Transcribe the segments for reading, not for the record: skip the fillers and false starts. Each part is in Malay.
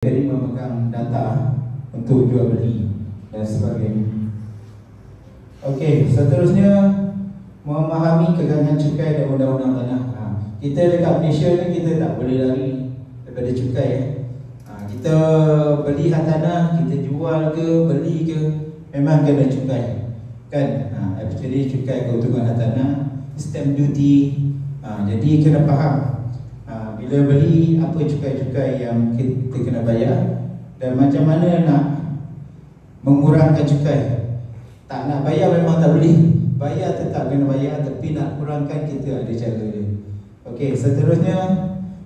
Jadi memegang data untuk jual beli dan sebagainya. Okey, seterusnya memahami kegangan cukai dan undang-undang tanah. Kita dekat Malaysia ni kita tak boleh lari daripada cukai. Kita beli hartanah, kita jual ke, beli ke, memang kena cukai. Kan? Actually cukai keuntungan hartanah, stamp duty. Jadi kena faham bila beli apa cukai-cukai yang kita kena bayar dan macam mana nak mengurangkan cukai. Tak nak bayar memang tak boleh, bayar tetap kena bayar, tapi nak kurangkan kita ada cara dia. Okey, seterusnya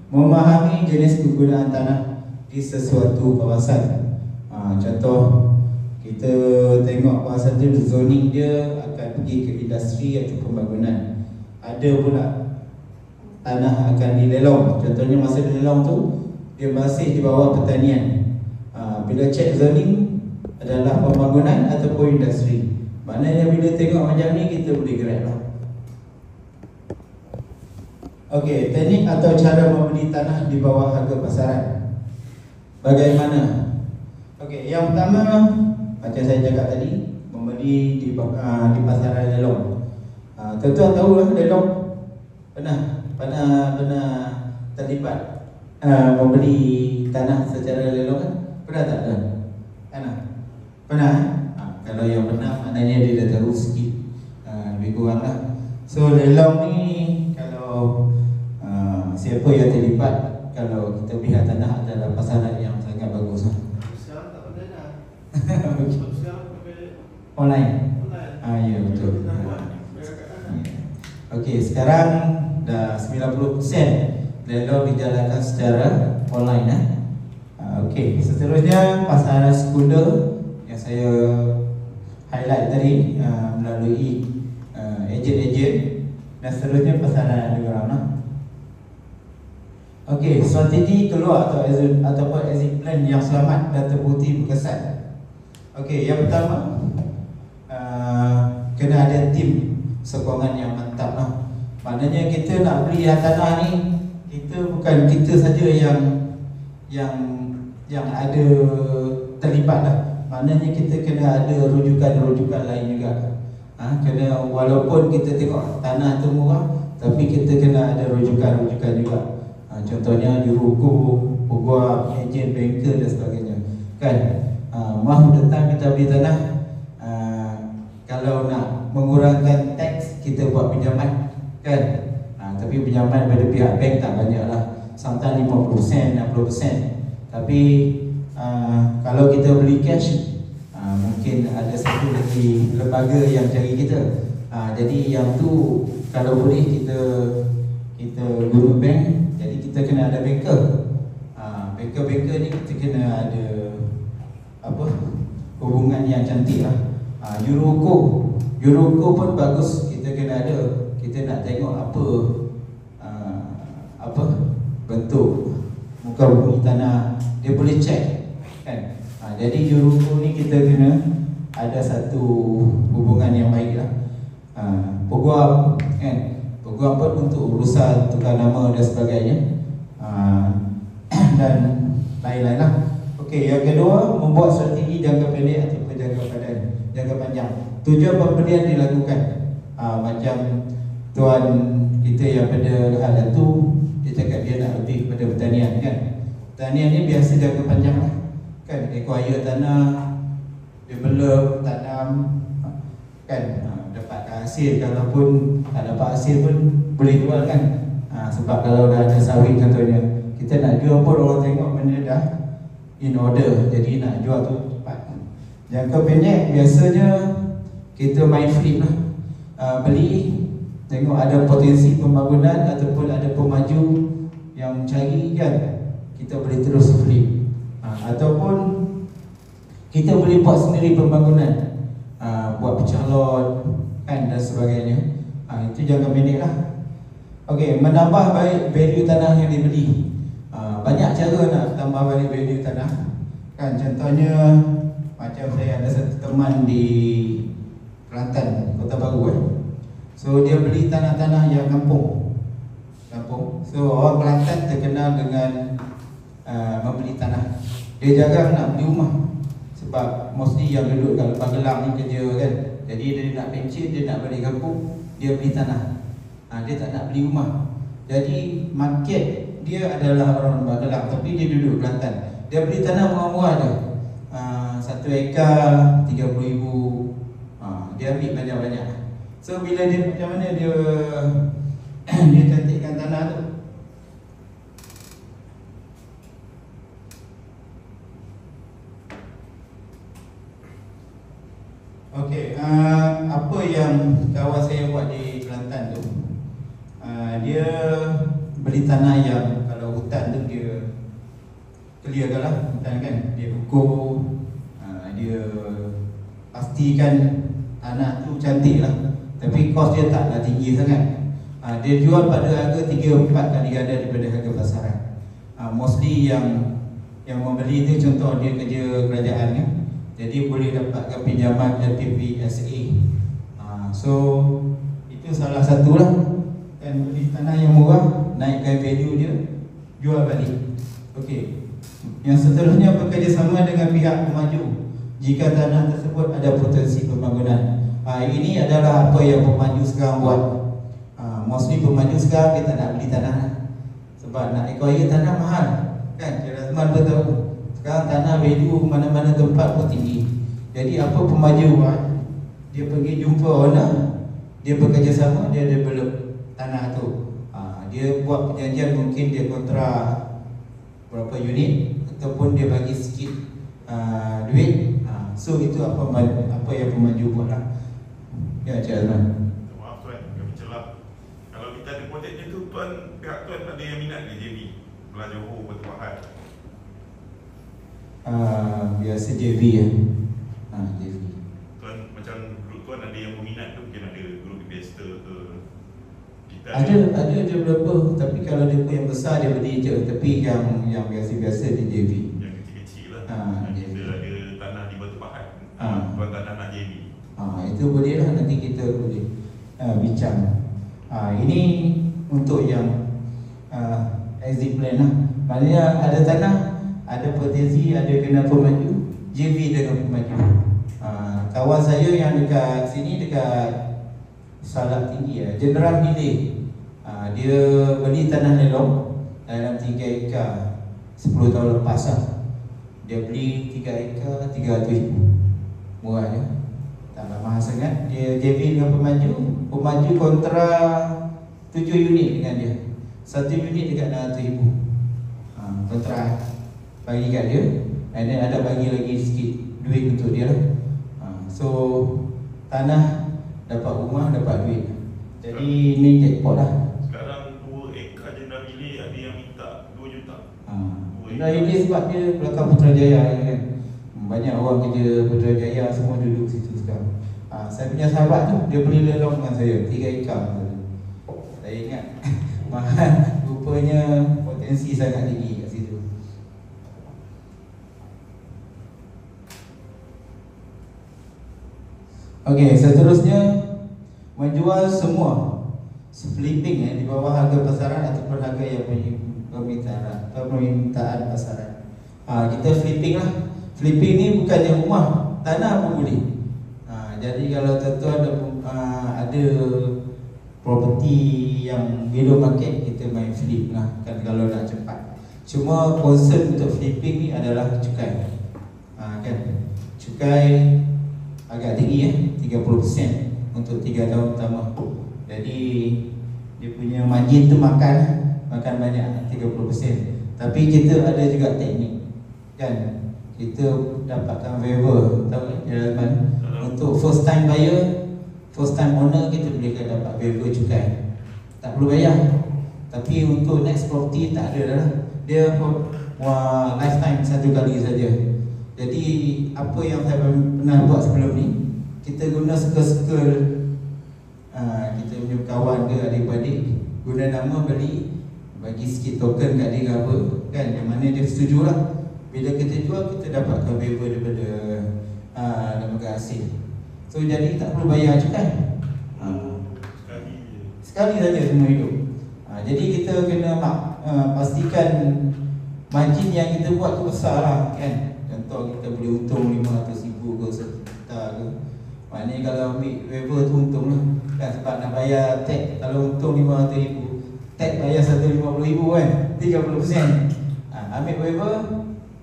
memahami jenis kegunaan tanah di sesuatu kawasan. Contoh kita tengok kawasan tu zoning dia akan pergi ke industri atau pembangunan. Ada pula tanah akan dilelong. Contohnya masa dilelong tu dia masih di bawah pertanian. Bila cek zoning adalah pembangunan ataupun industri. Maknanya bila tengok macam ni kita boleh gerak lah. Okey, teknik atau cara membeli tanah di bawah harga pasaran. Bagaimana? Okey, yang pertama macam saya cakap tadi, membeli di pasaran lelong. Tuan-tuan tahu lah lelong? Pernah terlibat membeli tanah secara lelong kan? Pernah tak? Pernah? Kalau yang pernah maknanya dia dah tahu sikit, lebih kurang lah. So lelong ni kalau siapa yang terlibat, kalau kita lihat tanah adalah pasaran yang sangat bagus lah. Sekarang tak pandai dah. Sekarang pakai Online? online. Ya betul. Okey, sekarang dah 90% lelong dijalankan secara online. Okey, seterusnya pasaran sekunder yang saya highlight tadi melalui ejen-ejen, dan seterusnya pasaran underground. Okey, strategi keluar ataupun exit plan yang selamat dan terbukti berkesan. Okey, yang pertama kena ada tim sokongan yang mantap lah. Maknanya kita nak beli hartanah ni, kita bukan kita saja yang ada terlibat lah. Maknanya kita kena ada rujukan-rujukan lain juga. Kena, walaupun kita tengok tanah tu murah, tapi kita kena ada rujukan-rujukan juga. Contohnya juruku, peguam, ejen, banker dan sebagainya. Kan? Mahu datang kita beli tanah, kalau nak mengurangkan teks, kita buat pinjaman. Kan? Tapi pinjaman pada pihak bank tak banyak lah. Sometimes 50%, 60%. Tapi kalau kita beli cash, mungkin ada satu lagi lembaga yang cari kita. Jadi yang tu kalau boleh kita guna bank. Jadi kita kena ada banker. Banker ni kita kena ada hubungan yang cantik lah. Euroko pun bagus, kita kena ada. Kita nak tengok apa bentuk muka bumi tanah, dia boleh check kan. Jadi Euroko ni kita kena ada satu hubungan yang baik lah. Peguam kan, peguam pun untuk urusan tukar nama dan sebagainya, dan lain-lain lah. Okey, yang kedua, membuat strategi jangka pendek ataupun jangka panjang. Tujuan pembelian dilakukan macam tuan kita yang pada hal itu, dia cakap dia nak lebih kepada pertanian kan. Pertanian ni biasa jangka panjang lah kan, acquire tanah, develop, tanam kan, dapat hasil. Kalaupun tak dapat hasil pun boleh jual kan. Sebab kalau dah ada sawit contohnya, kita nak jual pun orang tengok benda dah in order, jadi nak jual tu cepat. Jangka pendek biasanya kita main flip lah. Beli, tengok ada potensi pembangunan ataupun ada pemaju yang mencari kan, kita boleh terus flip. Ataupun kita boleh buat sendiri pembangunan, buat pecah lot kan dan sebagainya. Itu jangka pendek lah. Okey, menambah value tanah yang dibeli. Banyak cara nak tambah value tanah kan. Contohnya macam saya ada satu teman di Kelantan, Kota Baru kan. So dia beli tanah-tanah yang kampung. So orang Kelantan terkenal dengan membeli tanah. dia jarang nak beli rumah. Sebab mostly yang duduk kat Lepas Gelang ni kerja kan. Jadi dia nak pencen, dia nak balik kampung, dia beli tanah. Dia tak nak beli rumah. Jadi market dia adalah orang Lepas Gelang, tapi dia duduk Kelantan. Dia beli tanah murah-murah je. 1 ekar 30,000. Dia ambil banyak-banyak. So bila dia macam mana dia dia cantikkan tanah tu. Okey, apa yang kawan saya buat di Kelantan tu, dia beli tanah yang kalau hutan tu dia clearkan lah hutan kan, dia ukur, dia pastikan tanah tu cantik lah. Tapi kos dia taklah tinggi sangat. Dia jual pada harga 3-4 kali ganda daripada harga pasaran. Mostly yang membeli tu contoh dia kerja kerajaan kan, jadi boleh dapatkan pinjaman LPPSA. So itu salah satu lah kan, beli tanah yang murah, naikkan value dia, jual balik. Okey. Yang seterusnya bekerjasama dengan pihak pemaju jika tanah tersebut ada potensi pembangunan. Ini adalah apa yang pemaju sekarang buat. Mostly pemaju sekarang dia tak nak beli tanah sebab nak acquire tanah mahal kan. Azman pun tahu sekarang tanah value mana-mana tempat pun tinggi. Jadi apa pemaju buat? Dia pergi jumpa owner, dia bekerjasama, dia develop tanah tu. Dia buat perjanjian, mungkin dia kontrak berapa unit ataupun dia bagi sikit duit. So itu apa yang pemaju buat lah. Ya, Cik Azman. Maaf tuan, kami celah. Kalau kita ada projek macam tu, tuan, pihak tuan ada yang minat ke JV? Belah Johor, Batu Pahat? Biasa JV ya. JV. Tuan, macam grup tuan ada yang berminat tu, mungkin ada grup investor ke? Kita Ada developer, tapi kalau dia pun yang besar dia beli je. Tapi yang biasa-biasa dia JV. Yang kecil-kecil lah. JV. Kita ada tanah di Batu Pahat. Tuan tanah nak JV. Itu boleh lah, nanti kita boleh bincang. Ini untuk yang exit plan lah. Maknanya ada tanah, ada potensi, ada kena pemaju, JV dengan pemaju. Kawan saya yang dekat sini, dekat Salak Tinggi ya, General Milih, dia beli tanah lelong dalam 3 ekar 10 tahun lepas lah. Dia beli 3 ekar 300,000. Murah je, tak mahal sangat. Dia JV dengan pemaju kontra 7 unit dengan dia. 1 unit dekat 600,000. Kontra bagi kat dia, and then ada bagi lagi sikit duit untuk dia lah. So tanah dapat rumah, dapat duit. Jadi ni jackpot lah. Sekarang 2 ekar General Milih ada yang minta 2 juta. General Milih sebab dia belakang Putrajaya kan. Banyak orang kerja Putrajaya semua duduk situ sekarang. Saya punya sahabat tu, dia beli lelong dengan saya 3 ekar. Saya ingat mahal, rupanya potensi sangat tinggi kat situ. Okey, seterusnya menjual semua flipping di bawah harga pasaran ataupun harga yang permintaan pasaran. Kita flipping lah. Flipping ni bukannya rumah, tanah pun boleh. Jadi kalau tuan-tuan ada property yang below market, kita main flip lah kan kalau nak cepat. Cuma concern untuk flipping ni adalah cukai. Kan cukai agak tinggi 30% untuk 3 tahun pertama. Jadi dia punya margin tu makan banyak 30%. Tapi kita ada juga teknik kan. Kita dapatkan waiver, tahu kan Azman? Untuk first time buyer, first time owner, kita boleh dapat waiver cukai. Tak perlu bayar. Tapi untuk next property tak ada lah. Dia lifetime 1 kali saja. Jadi apa yang saya pernah buat sebelum ni, kita guna circle-circle kita punya kawan ke adik-adik, guna nama beli, bagi sikit token kat dia apa kan, yang mana dia setuju lah. Bila kita jual, kita dapatkan waiver daripada lembaga asing. So jadi tak perlu bayar cukai. Sekali saja semua hidup. Jadi kita kena pastikan margin yang kita buat tu besar lah kan. Contoh kita boleh untung 500,000 ke 1 juta ke. Maknanya kalau ambil waiver tu untung lah kan, sebab nak bayar tax. Kalau untung 500,000, tax bayar 150,000 kan, 30%. Ambil waiver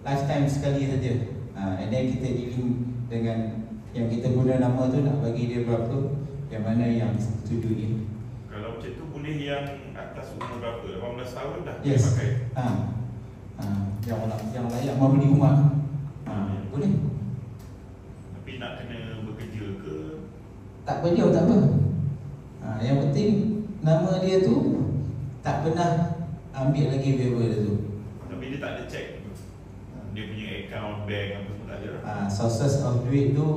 lifetime sekali saja. And then kita dealing dengan yang kita guna nama tu, nak bagi dia berapa, yang mana yang setujui. Kalau macam tu boleh yang atas umur berapa? 18 tahun dah Yes. boleh pakai? Yang layak mau beli rumah boleh. Tapi nak kena bekerja ke? Tak apa, tak apa. Yang penting nama dia tu tak pernah ambil lagi waiver dia tu. Tapi dia tak ada check dia punya account, bank apa semua tak ada. Sources of duit tu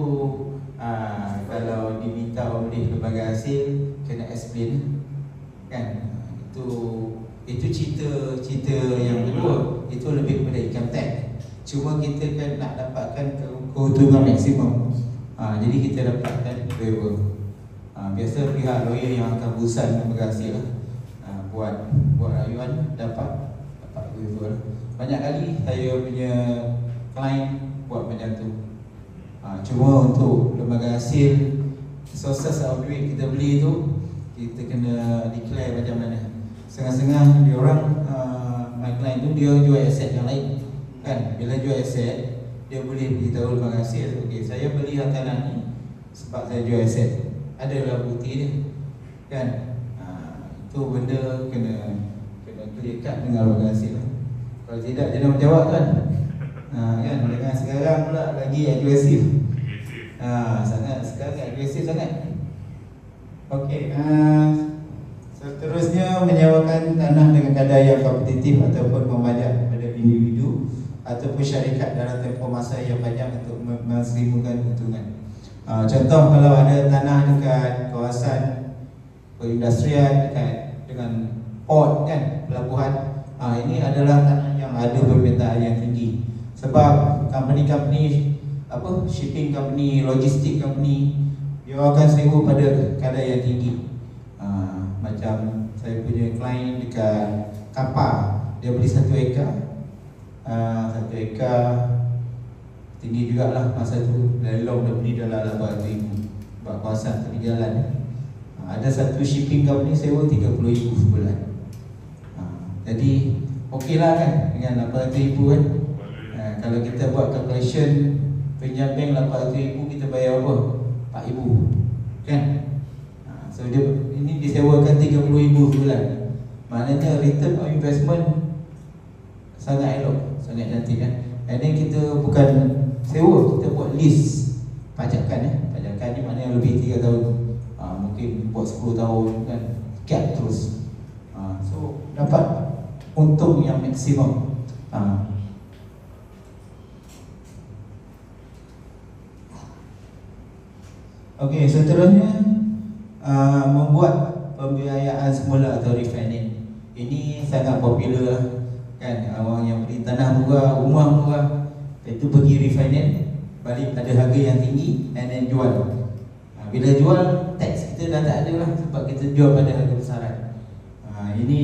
kalau diminta oleh lembaga hasil kena explain kan. Itu cerita yang kedua. Itu lebih kepada income tax. Cuma kita kan nak dapatkan keuntungan maksimum. Jadi kita dapatkan waiver. Biasa pihak lawyer yang akan berurusan lembaga hasil buat rayuan dapat waiver. Banyak kali saya punya client buat macam tu. Cuma untuk lembaga hasil, sources of duit kita beli tu, kita kena declare macam mana. Setengah-setengah dia orang, my client tu dia jual aset yang lain kan. Bila jual aset, dia boleh beritahu lembaga hasil, okey, saya beli tanah ni sebab saya jual aset, adalah bukti dia kan. Itu benda kena clear cut dengan lembaga hasil. Kalau tidak dia nak menjawab kan. Kan dengan sekarang pula lagi agresif. Sangat agresif sangat. Okey, seterusnya menyewakan tanah dengan kadar yang kompetitif ataupun membajak kepada individu ataupun syarikat dalam tempoh masa yang panjang untuk menghasilkan keuntungan. Contoh kalau ada tanah dekat kawasan perindustrian dekat dengan port kan, pelabuhan, ini adalah tanah yang ada permintaan yang tinggi. Sebab company shipping company, logistik company, dia akan sewa pada kadar yang tinggi. Macam saya punya klien dekat Kapar, dia beli 1 ekar. 1 ekar tinggi jugalah masa tu. Lelong dah beli dalam 800,000 buat kawasan tepi jalan. Ada satu shipping company sewa 30,000 sebulan. Jadi okey lah kan dengan 800,000 kan. Kalau kita buat calculation, pinjam bank 800,000, kita bayar apa? 4,000 kan. So dia ini disewakan 30,000 sebulan. Maknanya return on investment sangat elok, sangat cantik kan. And then kita bukan sewa, kita buat lease pajakan. Pajakan ni maknanya lebih 3 tahun. Mungkin buat 10 tahun kan, cap terus. So dapat untung yang maksimum. Okey, seterusnya membuat pembiayaan semula atau refinance. Ini sangat popular kan. Orang yang beli tanah murah, rumah murah, itu pergi refinance, balik pada harga yang tinggi and then jual. Bila jual, tax kita dah tak ada lah sebab kita jual pada harga besaran. Ini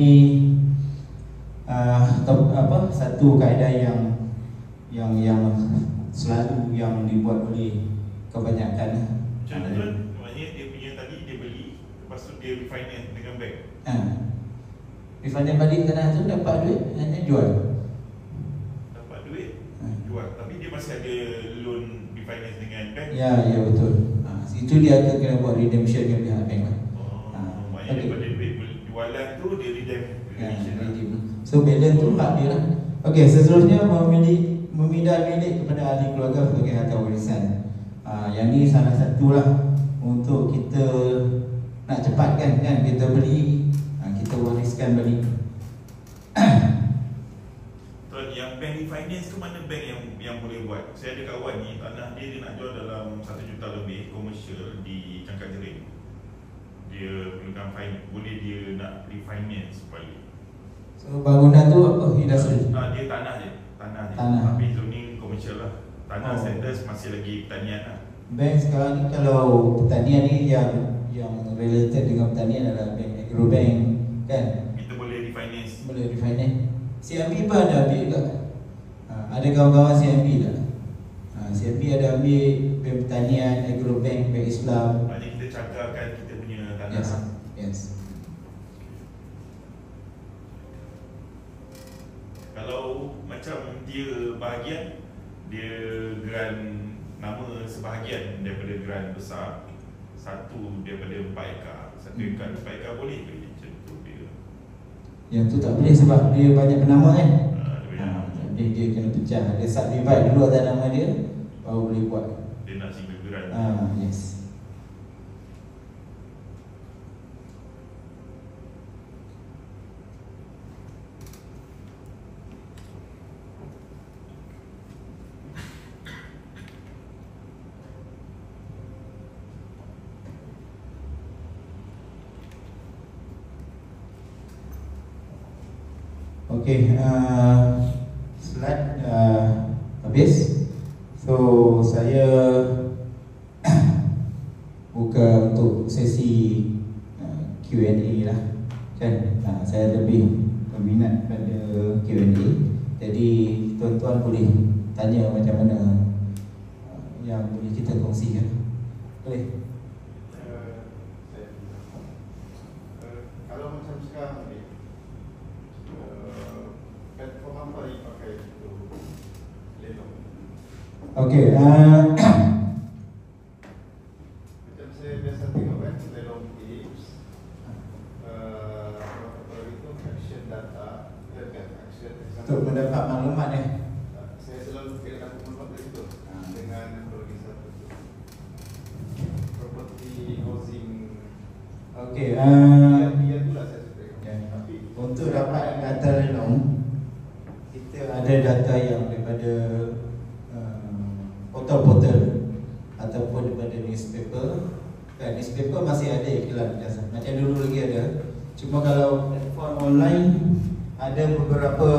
satu kaedah yang selalu yang dibuat oleh kebanyakan. Macam mana tuan? Maknanya dia punya tadi dia beli, lepas tu dia refinance dengan bank. Refinance balik tanah tu dapat duit, hanya jual. Dapat duit, jual. Tapi dia masih ada loan refinance dengan bank. Ya betul. Itu dia akan kena buat redemption dengan pihak bank lah. Maknanya daripada duit jualan tu dia redeem. So balance tu hak dia lah. Okey, seterusnya memindah milik kepada ahli keluarga sebagai harta warisan. Yang ni salah satu lah untuk kita nak cepatkan kan, kita beli, kita wariskan balik. Tuan, yang bank refinance tu mana bank yang boleh buat? Saya ada kawan ni, tanah dia nak jual dalam 1 juta lebih, komersial di Cangkat Jering. Dia perlukan boleh dia nak refinance balik. So bangunan tu apa? Industri? Dia tanah je. Tanah. Tapi zoning komersial lah. Tanah status masih lagi pertanian lah. Bank sekarang ni kalau pertanian ni yang related dengan pertanian adalah bank agrobank kan. Kita boleh refinance. Boleh refinance. CIMB pun ada ambil juga. Ada kawan-kawan CMB tak? CMB ada ambil Bank Pertanian, Agrobank, Bank Islam. Maknanya kita cakarkan kita punya tanah. Yes, yes. Kalau macam dia bahagian, dia grant nama sebahagian daripada grant besar, satu daripada 4 ekar, 1 ekar 4 ekar boleh ke macam tu dia? Yang tu tak boleh sebab dia banyak penama kan. Dia kena pecah. Dia subdivide dulu atas nama dia, baru boleh buat. Dia nak single grant. Yes. Okay, slide habis. So saya buka untuk sesi Q&A lah kan. Saya lebih berminat pada Q&A. Jadi tuan-tuan boleh tanya macam mana yang boleh kita kongsikan. Boleh? Kalau macam sekarang ni, platform apa yang pakai untuk lelong? Okay, Macam saya biasa tengok kan, lelong tips, apa itu action data, action untuk mendapat maklumat saya selalu fikir aku mendapat dari itu dengan program satu tu, property housing. Okay, Dia itulah saya suka. Tapi untuk dapat data lelong, kita ada data yang daripada portal-portal ataupun daripada newspaper. Kan, newspaper masih ada iklan biasa, macam dulu lagi ada. Cuma kalau platform online, ada beberapa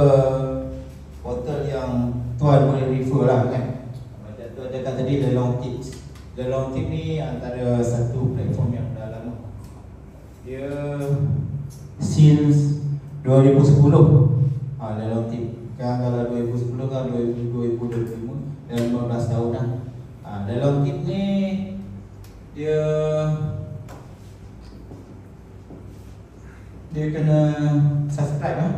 portal yang tuan boleh refer lah kan. Macam tuan cakap tadi, Lelong Tips. Lelong Tips ni antara satu platform yang dah lama. Dia since 2010 Lelong Tips. Kan kalau 2010 kan 2025, dah 15 tahun dah. Lelong Tips ni dia kena subscribe lah.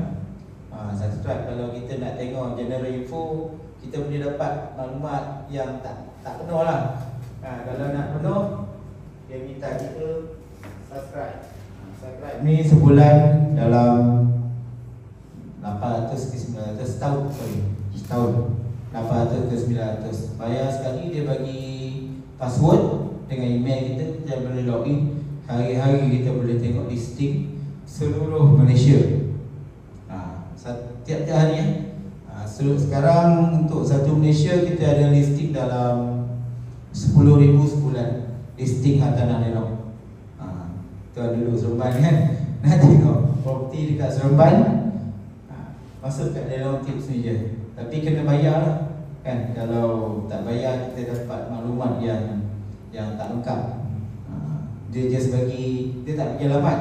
Subscribe kalau kita nak tengok general info, kita boleh dapat maklumat yang tak penuh lah. Kalau nak penuh, dia minta kita subscribe. Subscribe ni sebulan dalam 800 ke 900 setahun, setahun 800 ke 900. Bayar sekali, dia bagi password dengan email kita, kita boleh login. Hari-hari kita boleh tengok listing seluruh Malaysia. Tiap-tiap hari sekarang untuk satu Malaysia kita ada listing dalam 10,000 sebulan, listing tanah lelong. Tuan dulu Seremban kan, nak tengok property dekat Seremban, masuk kat Lelong Tips ni je. Tapi kena bayar lah kan. Kalau tak bayar, kita dapat maklumat yang tak lengkap. Dia just bagi, dia tak bagi alamat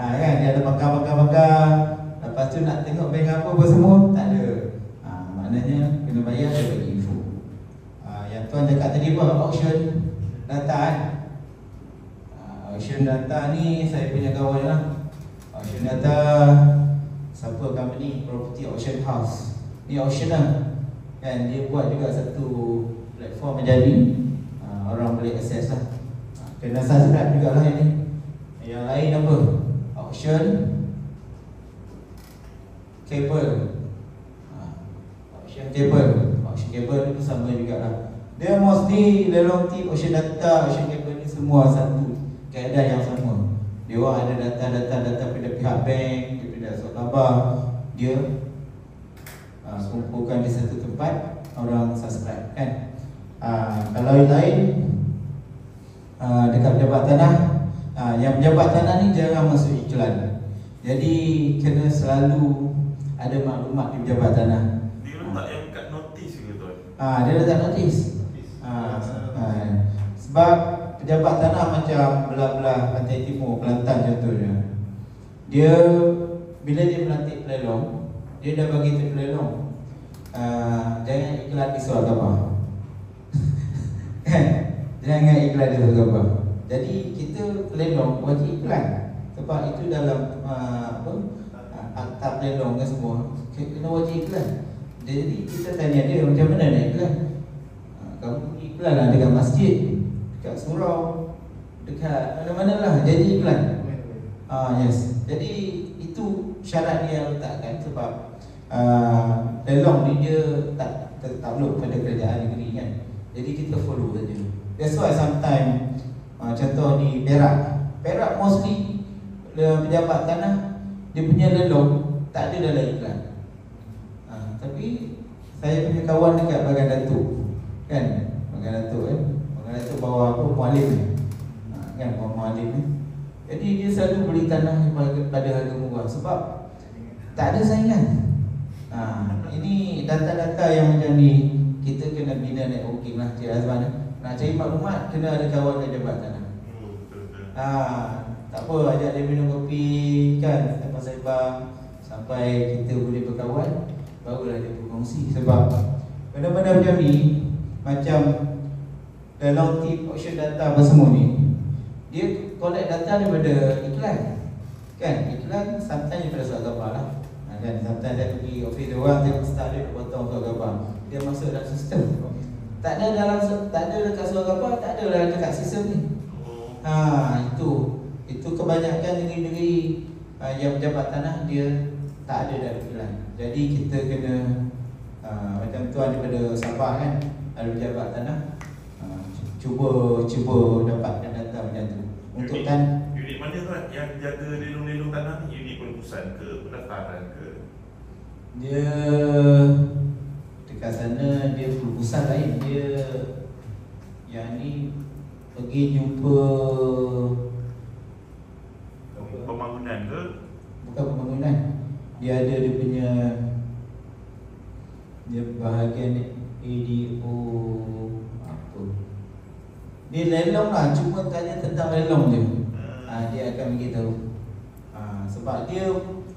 kan. Dia ada bakar. Lepas tu nak tengok bank apa semua, tak ada. Maknanya kena bayar, dia bagi info. Yang tuan cakap tadi pun auction data kan. Auction data ni saya punya kawan lah. Auction data, siapa company? Property Auction House. Ni auction lah kan. Dia buat juga satu platform macam ni, orang boleh access lah. Kena subscribe jugalah ini. Yang lain apa? Auction Cable. Auction Cable ni pun sama jugalah. Dia mostly Lelong Tips, Auction Data, Auction Cable ni semua satu kaedah yang sama. Dia orang ada data daripada pihak bank, daripada surat khabar. Dia kumpulkan di satu tempat, orang subscribe kan. Kalau yang lain dekat pejabat tanah, yang pejabat tanah ni jarang masuk iklan. Jadi kena selalu ada maklumat di pejabat tanah. Dia letak yang kat notis ke tuan? Dia letak notis. Sebab pejabat tanah macam belah-belah Pantai Timur, Kelantan contohnya. Dia bila dia melantik pelelong, dia dah bagi tu pelelong. Jangan iklan di suara gambar. Jangan iklan di suara gambar. Jadi kita pelendong wajib iklan. Sebab itu dalam akta pelendong kan semua kena wajib iklan. Jadi kita tanya dia macam mana nak iklan. Kamu iklan lah dekat masjid, dekat surau, dekat mana-mana lah jadi iklan. Yes. Jadi itu syarat dia yang letakkan sebab pelendong ni dia tak takluk pada kerajaan negeri kan. Jadi kita follow saja. That's why sometimes contoh di Perak mostly pejabat tanah dia punya lelong tak ada dalam iklan. Tapi saya punya kawan dekat Bagan Datuk kan, Bagan Datuk Bagan Datuk bawa apa mualim kan, bawa mualim jadi dia selalu beli tanah pada harga murah sebab tak ada saingan. Ini data-data yang macam ni kita kena bina networking lah Cik Azman. Nak cari maklumat kena ada kawan pejabat tanah. Tak apa, ajak dia minum kopi kan, sembang-sembang sampai kita boleh berkawan, barulah dia berkongsi. Sebab benda-benda macam ni, macam dalam tip auction data apa semua ni, dia collect data daripada iklan kan. Iklan sometimes daripada surat gambar lah kan. Sometimes saya pergi office dia orang, tengok start dia potong surat gambar, dia masuk dalam sistem. Tak ada dekat surat gambar, tak ada dalam dekat sistem ni. Itu kebanyakan negeri-negeri yang pejabat tanah dia tak ada dalam iklan. Jadi kita kena macam tuan daripada Sabah kan, ada pejabat tanah, cuba dapatkan data macam tu. Untuk unit mana tuan yang jaga lelong-lelong tanah ni? Unit pengurusan ke, pendaftaran ke? Dia dekat sana dia pengurusan lain. Dia yang ni pergi jumpa pembangunan ke? Bukan pembangunan. Dia ada dia punya, dia bahagian ADO apa. Dia lelong lah, cuma tanya tentang lelong je. Dia akan beritahu. Sebab dia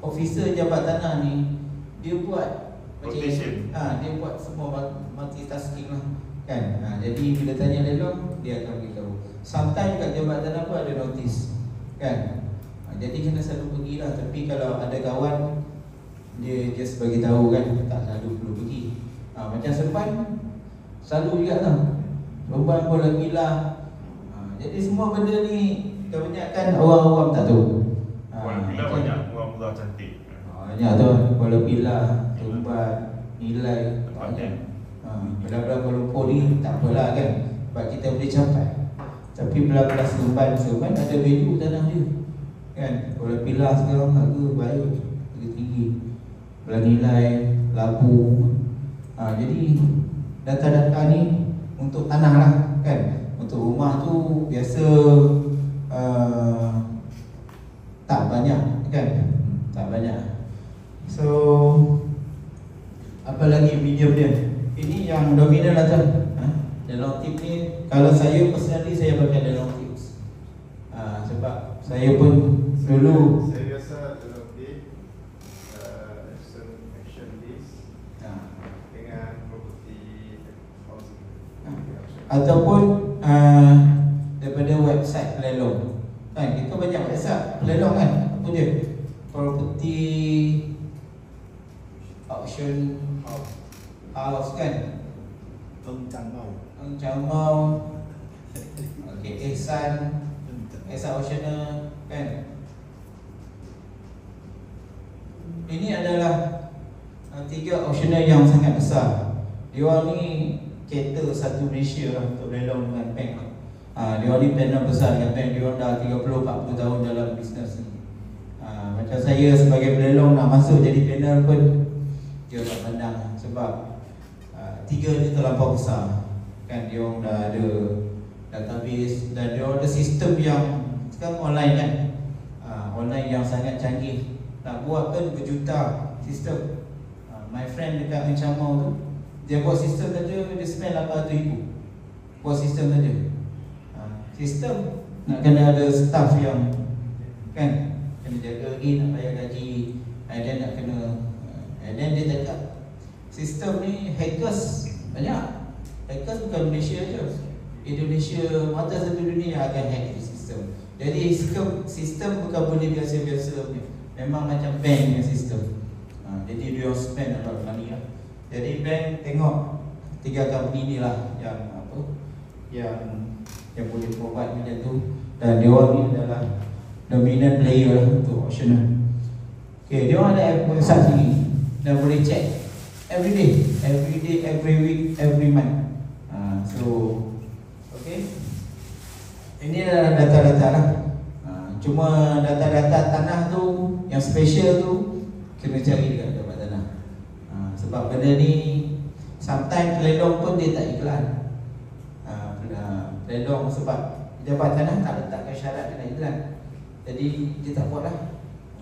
officer jabat tanah ni, dia buat rotation. Dia buat semua multitasking lah kan. Jadi bila tanya lelong, dia akan beritahu. Sometimes kat jabat tanah pun ada notis kan. Jadi kena selalu pergi lah. Tapi kalau ada kawan, dia just bagi tahu kan, tak selalu perlu pergi. Macam Serpan selalu juga lah, Serpan pun lagi lah. Jadi semua benda ni kebanyakan orang-orang tak tahu. Kuala Pilah banyak orang muda cantik. Banyak tu, Kuala Pilah, Serpan, Nilai banyak. Belah-belah Kuala Lumpur ni tak apalah kan, sebab kita boleh capai. Tapi belah-belah Serpan ada value tanah dia kan. Kuala Pilah sekarang harga baik, harga tinggi. Belah Nilai, Labu. Jadi data-data ni untuk tanah lah kan. Untuk rumah tu biasa tak banyak kan, tak banyak. So apa lagi medium dia? Ini yang dominan lah tuan. Dalam tip ni, kalau saya personally saya pakai dalam tips. Sebab saya pun dulu saya biasa dalam tip action list dengan property housing ataupun daripada website pelelong kan. Kita banyak website pelelong kan. Apa dia? Property auction house kan. Engcamau Ehsan auctioner kan. Ini adalah 3 auctioner yang sangat besar. Dia ni cater satu Malaysia lah untuk pelelong dengan bank. Dia ni panel besar dengan bank. Dia dah 30-40 tahun dalam bisnes ni. Macam saya sebagai pelelong nak masuk jadi panel pun dia tak pandang. Sebab 3 ni terlampau besar kan. Dia dah ada database dan dia ada sistem yang sekarang online kan. Online yang sangat canggih. Nak buat kan berjuta sistem. My friend dekat Mencamau tu, dia buat sistem saja, dia spend 800,000 buat sistem saja. Sistem nak kena ada staff yang kan, kena jaga lagi, nak bayar gaji, dan nak kena. Dan dia cakap sistem ni hackers banyak. Hackers bukan Malaysia je, Indonesia, mata satu dunia akan hack sistem. Jadi sistem bukan boleh biasa-biasa punya. Memang macam bank punya sistem. Jadi dia spend a lot of money lah. Jadi bank tengok 3 company ni lah yang apa, yang boleh provide macam tu, dan dia orang ni adalah dominant player lah untuk auction lah. Okay, dia orang ada website sini dan boleh check every day, every week, every month. So okay, ini adalah data-data lah. Cuma data-data tanah tu yang special tu kena cari dekat dapat tanah. Sebab benda ni sometimes pelendong pun dia tak iklan. Pelendong sebab pejabat tanah tak letakkan syarat kena iklan, jadi dia tak buat lah.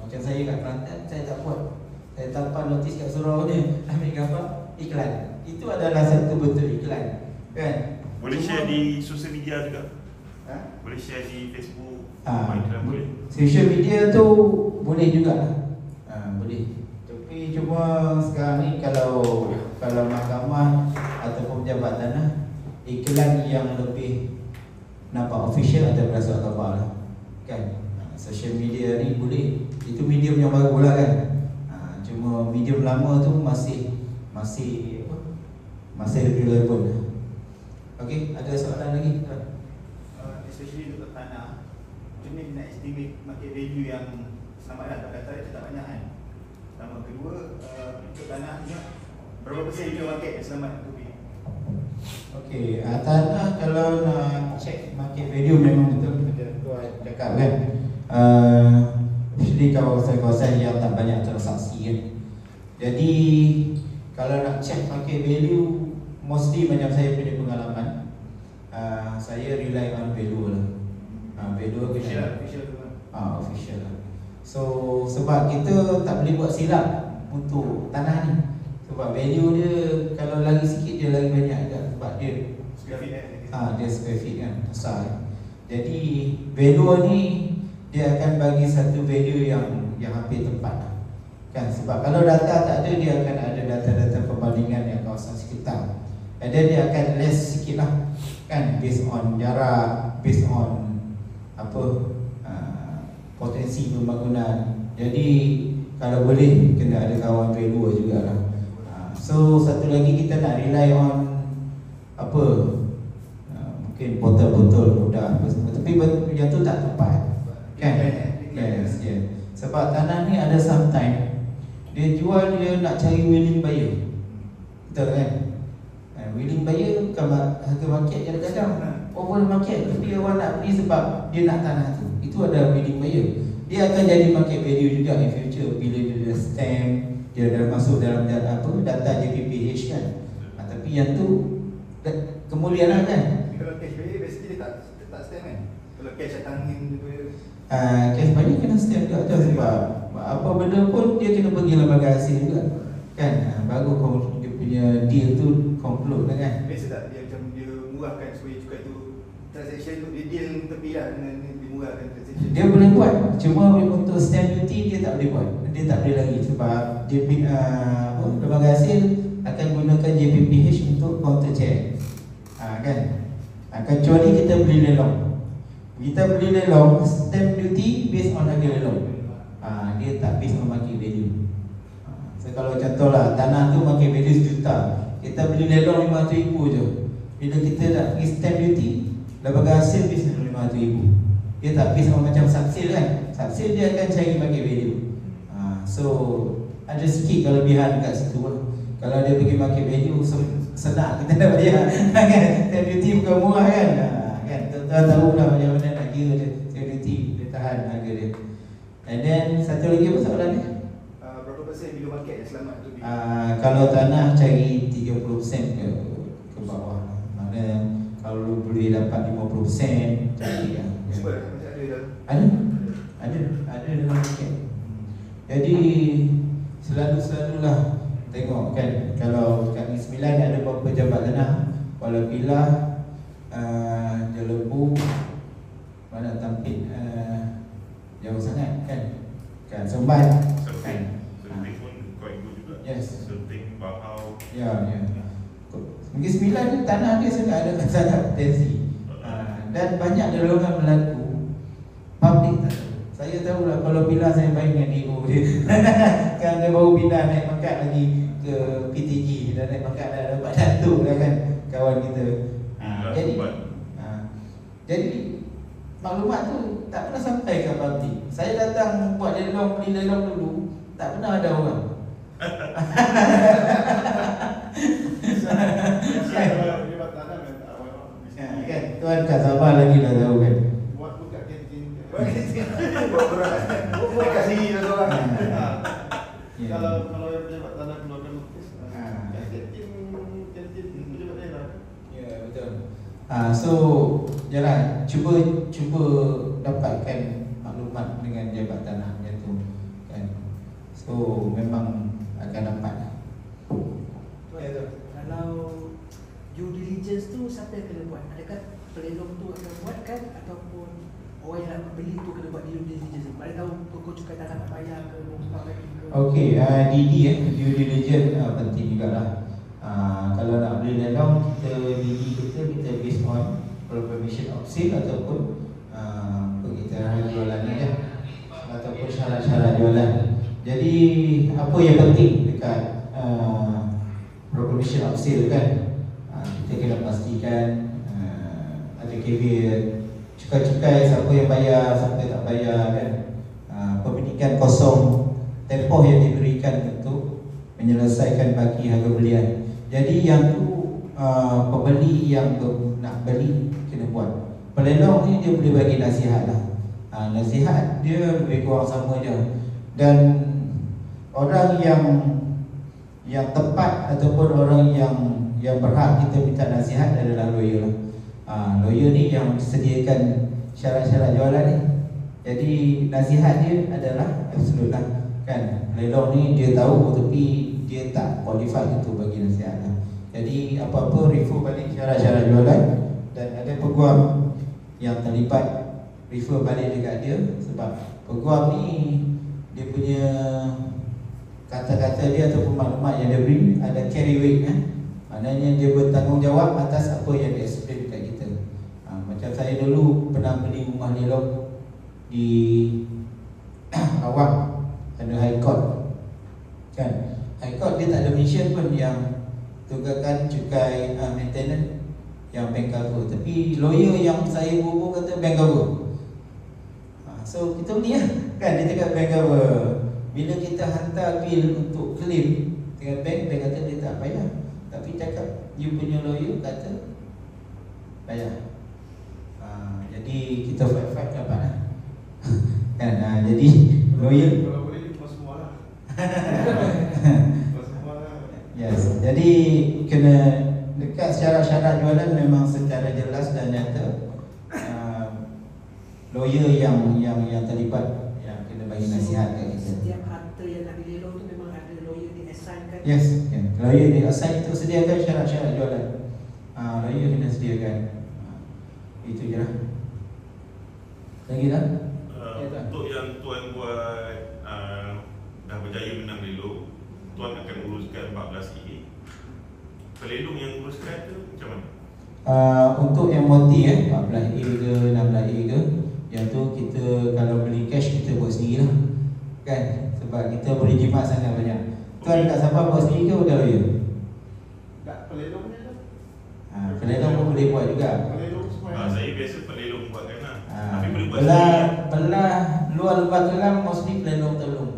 Macam saya kat Kelantan, saya tak buat. Saya tampal notis kat surau ni, ambil gambar, iklan. Itu adalah satu bentuk iklan, kan? Boleh share di sosial media juga? Boleh share di Facebook? Boleh. Social media tu boleh juga lah. Boleh. Tapi cuma sekarang ni kalau mahkamah ataupun pejabat tanah, iklan yang lebih nampak official ada berasal khabar lah, kan? Social media ni boleh. Itu medium yang baru lah kan. Cuma medium lama tu masih lebih relevan. Okey, ada soalan lagi? Especially untuk tanah, macam ni nak estimate market value yang selamat lah, data dia tak banyak kan. Pertama, kedua, untuk tanah ni berapa persen jual market yang selamat tu? Okey, tanah kalau nak check market value memang betul macam tuan cakap kan. Jadi kawasan-kawasan yang tak banyak transaksi kan. Jadi kalau nak check market value, mostly macam saya punya pengalaman, saya rely on value lah. Value official lah. So sebab kita tak boleh buat silap untuk tanah ni. Sebab value dia kalau lagi sikit dia lagi banyak kan. Sebab dia dia square feet kan, besar. Jadi value ni dia akan bagi satu value yang hampir tepat kan. Sebab kalau data tak ada, dia akan ada data-data perbandingan yang kawasan sekitar, dan dia akan less sikit lah kan, based on jarak, based on apa, potensi pembangunan. Jadi kalau boleh kena ada kawan value jugalah. So satu lagi kita nak rely on apa, mungkin botol-botol mudah, tapi yang tu tak tepat kan. Yes. Sebab tanah ni ada sometime dia jual, dia nak cari willing buyer, betul kan? Willing buyer bukan harga market kadang-kadang over market, tapi orang nak beli sebab dia nak tanah tu. Itu ada willing buyer. Dia akan jadi market value juga in future bila dia stamp, dia dah masuk dalam data JPPH kan. Tapi yang tu kemudian lah kan. Kalau cash buyer basically dia tak stamp kan. Kalau cash datangin tu cash buyer kena stamp juga tu, sebab apa benda pun dia kena pergi lembaga hasil juga kan. Baru dia punya deal tu conclude lah kan. Biasa tak dia macam dia murahkan supaya cukai tu transaction tu dia deal tepi lah dengan dimurahkan transaction. Dia boleh buat, cuma untuk stamp duty dia tak boleh buat. Dia tak boleh lagi sebab dia lembaga hasil akan gunakan JPPH untuk counter check. Kan? Kecuali kita beli lelong. Kita beli lelong, stamp duty based on harga lelong. Dia tak based on market value. So kalau contohlah tanah tu market value RM1 juta, kita beli lelong RM500,000 je. Bila kita nak pergi stamp duty, lembaga hasil based on RM500,000. Dia tak based on macam saksil kan. Saksil dia akan cari market value. So ada sikit kelebihan kat situ lah. Kalau dia pergi market value, senang kita nak bayar kan. Stamp duty bukan murah kan. Kan tuan-tuan tahu lah macam mana nak kira dia. Stamp duty dia tahan harga dia. And then satu lagi apa soalan ni? Berapa persen bila market yang selamat tu? Kalau tanah cari 30% ke bawah. Maknanya kalau boleh dapat 50% cari lah. Sebab ada dalam market. Jadi selalulah tengok kan, kalau kat Negeri Sembilan ada beberapa pejabat tanah, Kuala Pilah, Jelebu, mana Tampit, jauh sangat kan, Seremban kan. Serting pun quite good juga. Yes. Serting, Bahau. 9 ni tanah dia sangat potensi. Dan banyak dorongan berlaku public tak tahu. Saya tahu lah kalau bila saya main dengan Nero dia kan dia baru pindah naik pangkat lagi ke PTG dan naik pangkat dah dapat datuk dah kan kawan kita. Jadi maklumat tu tak pernah sampai ke public. Saya datang buat lelong, beli lelong dulu, tak pernah ada orang. Kan tuan kat Sabah lagi dah tahu kan. Buat buka kantin. Buat beras. Dekat sini dah orang. Kalau yang pejabat tanah keluarkan notis. Kantin pejabat daerah. Ya, betul. So jalan cuba dapatkan maklumat dengan jabat tanah macam tu kan. So memang akan dapat. Kalau due diligence tu siapa yang kena buat? Adakah pelelong tu akan buat kan ataupun orang yang nak beli tu kena buat due diligence? Mana tahu pokok cukai tanah nak bayar ke numpang lagi ke? Okey, DD due diligence penting jugalah. Kalau nak beli lelong, DD kita based on confirmation of sale ataupun kita jualan aja ataupun syarat-syarat jualan. Jadi apa yang penting dekat proclamation of sale kan, kita kena pastikan ada caveat, cukai-cukai siapa yang bayar, siapa yang tak bayar kan, pemilikan kosong, tempoh yang diberikan untuk menyelesaikan baki harga belian. Jadi yang tu pembeli yang nak beli kena buat. Pelelong ni dia boleh bagi nasihat lah. Nasihat dia lebih kurang sama je. Dan orang yang tepat ataupun orang yang berhak kita minta nasihat adalah lawyer lah. Lawyer ni yang sediakan syarat-syarat jualan ni. Jadi nasihat dia adalah absolute lah kan. Pelelong ni dia tahu tapi dia tak qualified untuk bagi nasihat lah. Jadi apa-apa refer balik syarat-syarat jualan. Dan ada peguam yang terlibat, refer balik dekat dia. Sebab peguam ni dia punya kata-kata dia ataupun maklumat yang dia beri ada carry weight maknanya dia bertanggungjawab atas apa yang dia explain dekat kita. Macam saya dulu pernah beli rumah lelong di Awang, ada High Court kan. High Court dia tak ada mention pun yang tunggakan cukai maintenance yang bank cover. Tapi lawyer yang saya hubung kata bank cover. So kita beli lah kan, dia cakap bank cover. Bila kita hantar bil untuk claim dengan bank kata dia tak bayar. Tapi cakap you punya lawyer kata bayar. Jadi kita fight dapat lah. Kan, jadi lawyer Kalau boleh jumpa semua lah. Yes, jadi kena dekat syarat-syarat jualan memang secara jelas dan nyata. Lawyer yang terlibat yang kena bagi nasihat kat kita. Setiap harta yang nak dilelong tu memang ada lawyer di assign kan? Yes, lawyer di assign itu sediakan syarat-syarat jualan. Lawyer kena sediakan. Itu je lah. Lagi tak? Untuk yang tuan buat dah berjaya menang lelong, tuan akan uruskan 14 EA. Pelelong yang uruskan tu macam mana? Untuk MOT 14A ke 16A ke, yang tu kita kalau beli cash kita buat sendiri lah kan, sebab kita boleh jimat sangat banyak. Tuan kat Sabah buat sendiri ke bukan lawyer? Tak, pelelongnya tu. Pelelong pun boleh buat juga. Pelelong semua. Saya biasa pelelong buatkan lah. Tapi boleh buat sendiri. Belah luar lembah kelam mostly pelelong tolong.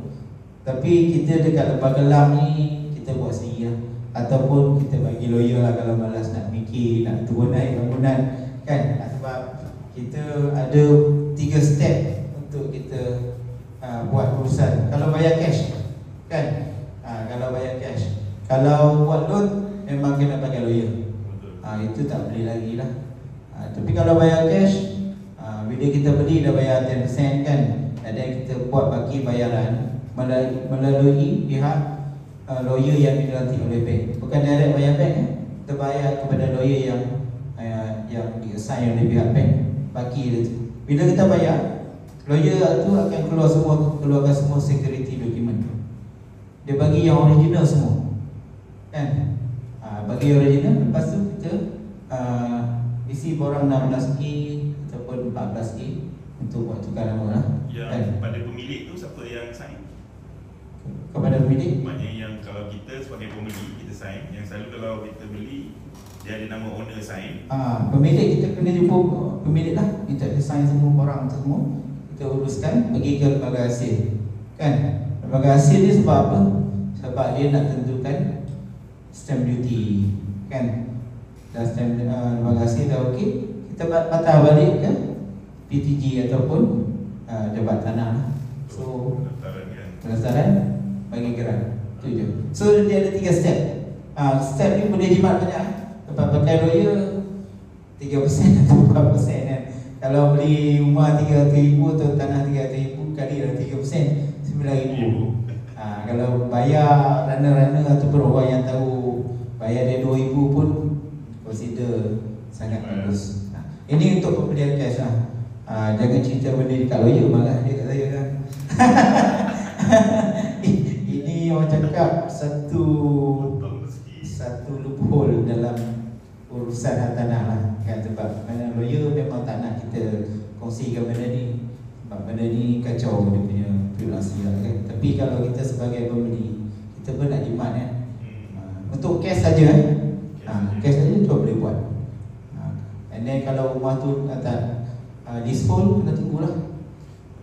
Tapi kita dekat lembah kelam ni kita buat sendiri lah. Ataupun kita bagi lawyer lah kalau malas nak mikir, nak turun naik bangunan kan. Sebab kita ada 3 step untuk kita buat urusan. Kalau bayar cash kan, kalau bayar cash. Kalau buat loan memang kena pakai lawyer. Itu tak boleh lagi lah. Tapi kalau bayar cash, bila kita beli dah bayar 10% kan, ada kita buat baki bayaran melalui pihak lawyer yang dilantik oleh bank. Bukan direct bayar bank, kita bayar kepada lawyer yang di-assign oleh pihak bank. Baki itu. Bila kita bayar, lawyer tu akan keluarkan semua security document. Dia bagi yang original semua. Kan? Bagi original, lepas tu kita isi borang 16K ataupun 14K untuk buat tukar nama lah. Yang pada pemilik tu siapa yang sign? Kepada pemilik? Maknanya yang kalau kita sebagai pembeli kita sign, yang selalu kalau kita beli dia ada nama owner sign. Pemilik kita kena jumpa pemilik lah, kita sign semua borang tu semua, kita uruskan pergi ke lembaga hasil. Kan? Lembaga hasil ni sebab apa? Sebab dia nak tentukan stamp duty. Kan? Dah stamp lembaga hasil dah okey, kita patah balik ke PTG ataupun jabat tanah lah. So pendaftaran bagi geran tu je. So dia ada 3 step. Step ni boleh jimat banyak. Lepas pakai lawyer 3% atau 4% kan. Kalau beli rumah 300,000 atau tanah 300,000 kali lah 3% 9,000. Kalau bayar runner-runner ataupun orang yang tahu bayar dia 2,000 pun consider sangat bagus. Ini untuk pembelian cash lah. Jangan cerita benda dekat lawyer, marah dia kat saya kan. Ini orang cakap satu loophole dalam urusan hartanah lah kan, sebab mana lawyer memang tak nak kita kongsikan benda ni, sebab benda ni kacau dia punya privasi lah kan. Tapi kalau kita sebagai pembeli, kita pun nak jimat kan. Untuk cash saja cash saja tu boleh buat. And then kalau rumah tu tak leasehold, kena tunggulah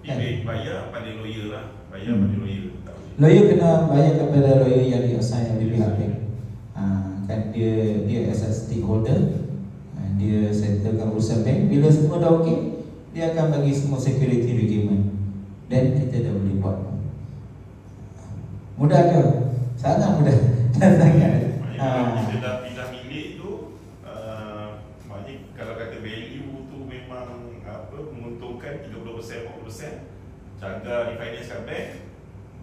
kan? Bayar pada lawyer lah. Bayar pada lawyer. Lawyer kena bayar kepada lawyer yang di-assign oleh pihak bank. Kan dia as a stakeholder, dia settlekan urusan bank. Bila semua dah okey, dia akan bagi semua security requirement, dan kita dah boleh buat. Mudah ke? Sangat mudah. Sangat. Kalau kita dah pindah milik tu, maknanya kalau kata value tu memang menguntungkan 30%, 40%, jaga refinance kat bank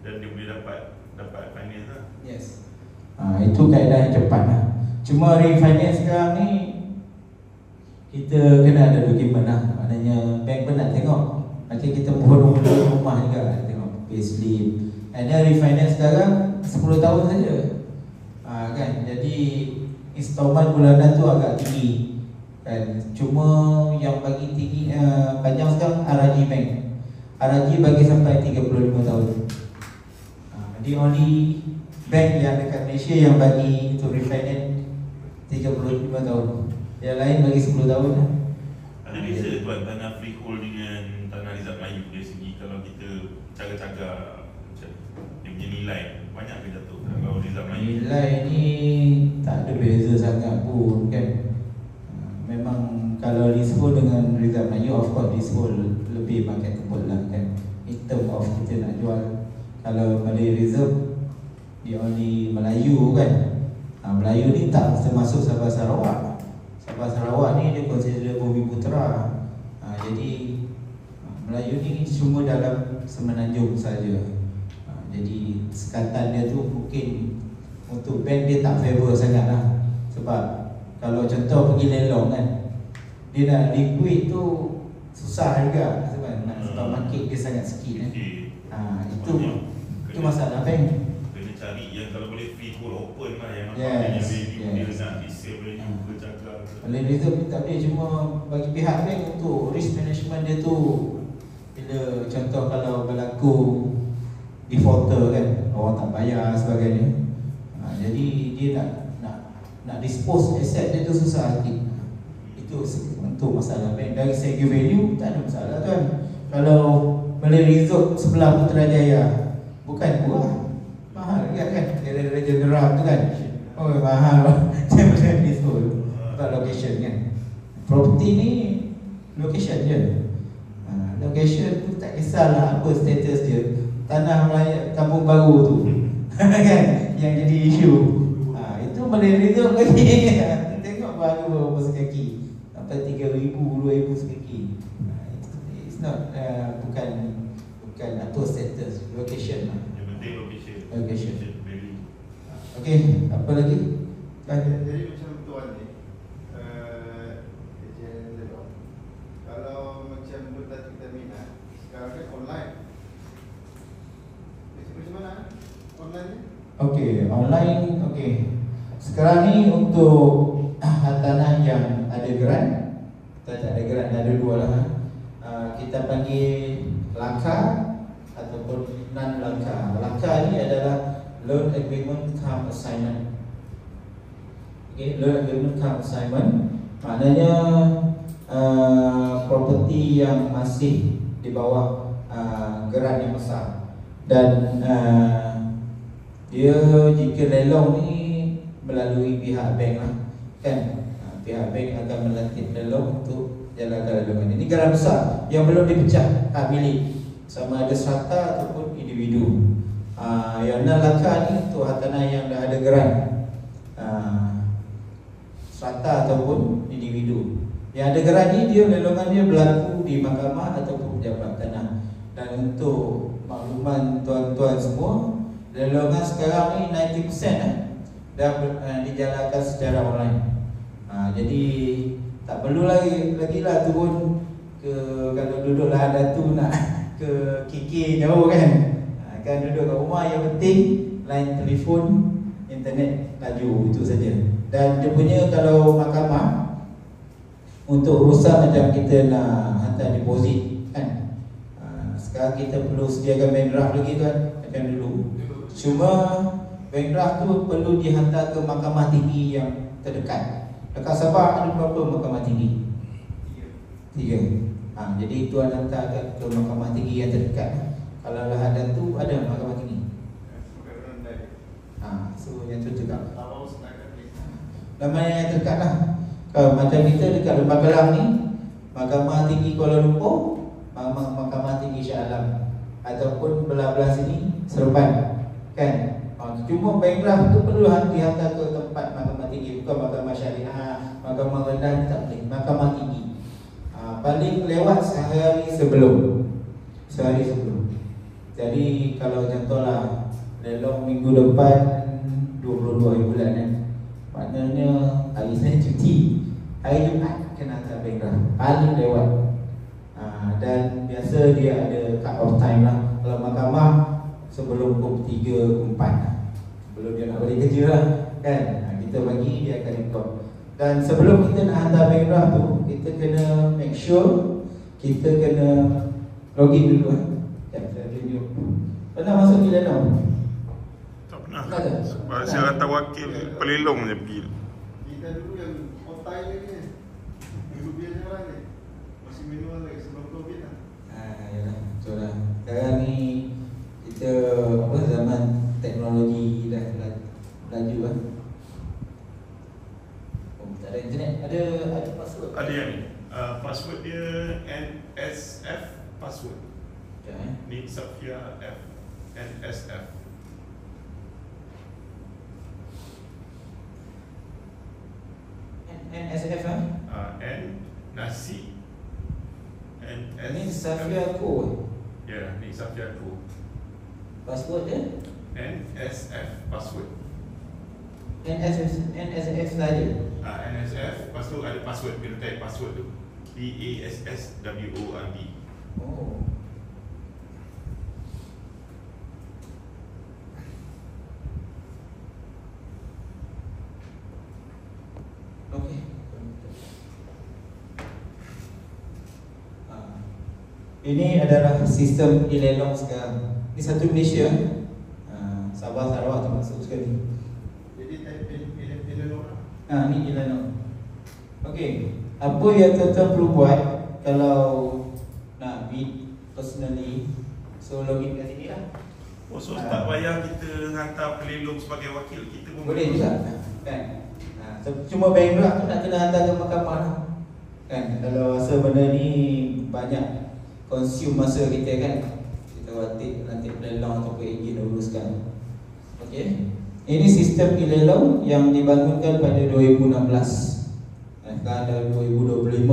dan dia boleh dapat finance lah. Yes. Itu kaedah yang cepat lah. Cuma refinance sekarang ni kita kena ada dokumen lah. Maknanya bank pun nak tengok. Macam kita mohon rumah juga, tengok payslip. And then refinance sekarang 10 tahun saja. Kan? Jadi installment bulanan tu agak tinggi kan? Cuma yang bagi tinggi panjang sekarang RRG Bank. RRG bagi sampai 35 tahun. The only bank yang dekat Malaysia yang bagi untuk refinance 35 tahun. Yang lain bagi 10 tahun lah. Ada beza tuan tanah freehold dengan tanah Rizal Melayu dari segi kalau kita caga-caga macam dia punya nilai banyak ke jatuh kalau Rizal Melayu? Nilai ni tak ada beza sangat pun kan. Memang kalau leasehold dengan Rizal Melayu, of course leasehold lebih marketable lah kan, in term of kita nak jual. Kalau Malay Reserve di only Melayu kan. Melayu ni tak termasuk Sabah Sarawak. Sabah Sarawak ni dia consider Bumi Putera. Jadi Melayu ni semua dalam Semenanjung saja. Jadi sekatan dia tu mungkin untuk bank dia tak favor sangat lah. Sebab kalau contoh pergi lelong kan, dia nak liquid tu susah juga sebab market dia sangat sikit kan. Itu masalah bank. Kena cari yang kalau boleh freehold open lah, yang Yes, value dia yes. nak resale value berjaga. Oleh Reserve tak boleh, cuma bagi pihak bank untuk risk management dia tu, bila contoh kalau berlaku defaulter kan, orang tak bayar sebagainya, jadi dia nak dispose aset dia tu susah sikit. Itu untuk masalah bank. Dari segi value tak ada masalah kan. Kalau Malay Reserve sebelah Putrajaya, bukan murah, mahal kan dari Raja Derang tu kan. Oh mahal. Saya boleh dispose sebab location kan. Property ni location je. Location tu tak kisahlah apa status dia. Tanah Melayu Kampung Baru tu kan yang jadi isu. Itu Malay Reserve lagi. Tengok baru berapa sekaki, sampai 3,000, 2,000 sekaki. It's not bukan apa status, location lah. Yang penting Location. value. Okey, apa lagi? Jadi macam tuan ni, ejen Zero, kalau macam Duta kita minat, sekarang kan online. Macam mana online ni? Okey, online. Okey. Sekarang ni untuk tanah yang ada geran, kita tak ada geran, ada dua lah. Kita panggil laka ataupun non-laka. Laka ni adalah loan agreement cum assignment. Okay, loan agreement cum assignment maknanya property yang masih di bawah geran yang besar. Dan dia jika lelong ni melalui pihak bank lah, kan, pihak bank akan melantik lelong untuk jalankan lelongan. Ini geran besar yang belum dipecah hak milik, sama ada serata ataupun individu. Yang non-laka ni untuk hartanah yang dah ada geran, serata ataupun individu. Yang ada geran ni dia lelongan dia berlaku di mahkamah ataupun pejabat tanah. Dan untuk makluman tuan-tuan semua, lelongan sekarang ni 90% dah dijalankan secara online. Jadi tak perlu lagi lah turun ke, kalau duduk lah ada tu nak ke KK jauh kan. Kan duduk kat rumah, yang penting line telefon, internet laju, itu saja. Dan dia punya kalau mahkamah untuk urusan macam kita nak hantar deposit kan, sekarang kita perlu sediakan bank draft lagi kan, macam dulu. Cuma bank draft tu perlu dihantar ke mahkamah tinggi yang terdekat. Dekat Sabah ada berapa mahkamah tinggi? 3. Jadi tuan hantar ke mahkamah tinggi yang terdekat. Kalau lah ada tu, ada mahkamah tinggi. So yang tu juga nama yang terdekat lah. Kalau macam kita dekat Lembah Kelang ni, Mahkamah Tinggi Kuala Lumpur, Mahkamah Tinggi Shah Alam, ataupun belah-belah sini Seremban, kan? Cuma bank draft tu perlu dihantar ke tempat mahkamah tinggi, bukan mahkamah syariah, mahkamah rendah tak boleh, mahkamah tinggi. Paling lewat sehari sebelum. Jadi kalau contohlah dalam minggu depan 22 bulan kan, maknanya hari Senin cuti, hari Jumaat kena hantar bank draft, paling lewat. Dan biasa dia ada cut off time lah. Kalau mahkamah sebelum pukul 3, 4 sebelum dia nak balik kerja lah kan, kita bagi dia akan report. Dan sebelum kita nak hantar bank draft tu, kita kena make sure kita kena login dulu lah. Pernah masuk di dalam? Tak pernah. Sebab saya hantar wakil pelelong je pergi. Kita dulu yang otai ni, dulu biasa orang ni masih manual lagi sebelum COVID lah. Yalah, betul lah. Sekarang ni kita zaman teknologi dah laju kan. Tak ada internet, ada password. Ada yang ni. Password dia NSF password. Ni Safia F NSF. NSF kan? N nasi NSF. Ni Safia Ko. Ya, ni Safia Ko. Password dia? NSF password. NSF saja. NSF, lepas tu ada password, kena type password tu. PASSWORD. Oh. Okey. Ini adalah sistem e-lelong sekarang. Ini satu Malaysia. Sabah Sarawak termasuk sekali. Jadi elok. Ni e-lelong. Okey, apa yang tuan-tuan perlu buat kalau nak bid personally? So login kat sini lah. So tak payah kita hantar pelelong sebagai wakil, kita pun boleh juga kan. Cuma bank draft tu nak kena hantar ke mahkamah lah. Kan, kalau rasa benda ni banyak consume masa kita kan, kita nanti pelelong ataupun ejen uruskan. Okey. Ini sistem e-lelong yang dibangunkan pada 2016. Sekarang dah 2025.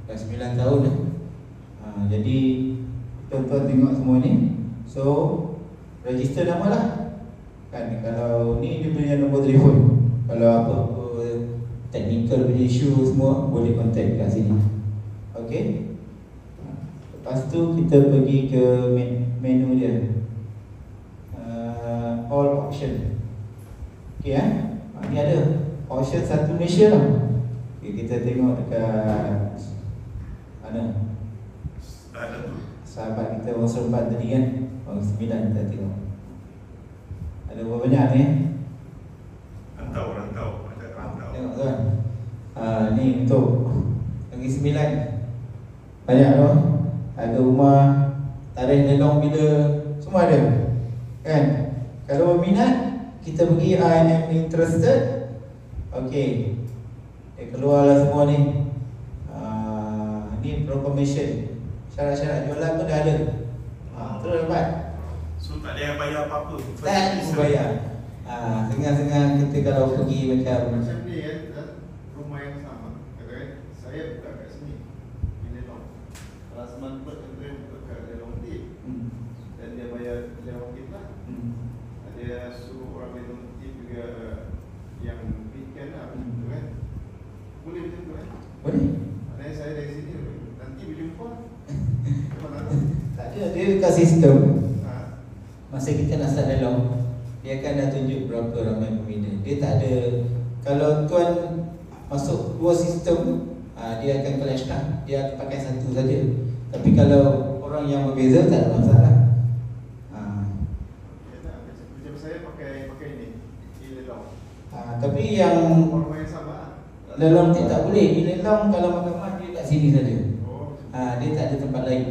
Dah 9 tahun dah. Jadi tuan-tuan tengok semua ni. So register nama lah. Kan, kalau ni dia punya nombor telefon. Kalau apa-apa technical punya issue semua boleh contact kat sini. Okey. Lepas tu kita pergi ke menu dia. All option. Okey Ni ada auction satu Malaysia lah. Okay, kita tengok dekat mana Ada tu. sahabat kita orang Seremban tadi kan, orang 9 kita tengok. Ada berapa banyak ni? Rantau. Ada rantau. Tengok tuan. Ni untuk Negeri Sembilan. Banyak tu. Ada rumah, tarikh lelong bila, semua ada. Kan? Kalau berminat, kita pergi I am interested. Okey. Keluarlah semua ni. Ni proclamation. Syarat-syarat jualan pun dah ada. Terus dapat. So tak ada yang bayar apa-apa. Tak bayar. Tengah-tengah kita kalau pergi macam ni kan, rumah yang sama. Katakan saya buka kat sini. Ini long. Kalau semang buat kan buka kat long tip. Dan dia bayar long tip lah. Dia suruh orang long tip juga yang weekend lah begitu kan. Boleh macam tu kan? boleh. Maknanya saya dari sini nanti berjumpa. Tak ada, dia dekat sistem. Ha. Masa kita nak start dialog, dia akan dah tunjuk berapa ramai peminat. Dia tak ada. Kalau tuan masuk dua sistem, dia akan clash lah. Dia akan pakai satu saja. Tapi kalau orang yang berbeza, tak ada masalah. Macam saya pakai ini. Ini long. Tapi yang Orang yang sama. lelang dia tak boleh. Di lelang kalau mahkamah dia kat sini saja. Oh. Dia tak ada tempat lain.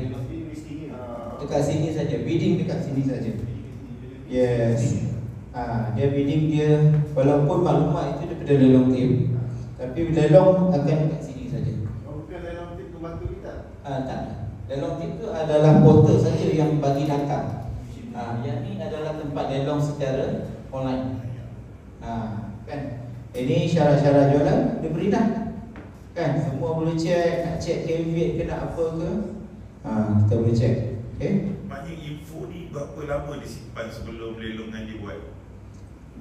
Dekat sini saja. Bidding dekat sini saja. Yes. Dia bidding dia walaupun maklumat itu daripada lelang tim, tapi lelang akan dekat sini saja. Bukan lelang tip tu bantu kita. Tak. Lelang tim itu adalah portal saja yang bagi data. Yang ni adalah tempat lelang secara online. Kan? Ini syarat-syarat jualan dia beri dah. Kan? Semua boleh check, nak check caveat ke nak apa ke. Kita boleh check. Okay? Maknanya info ni berapa lama disimpan sebelum lelongan dibuat?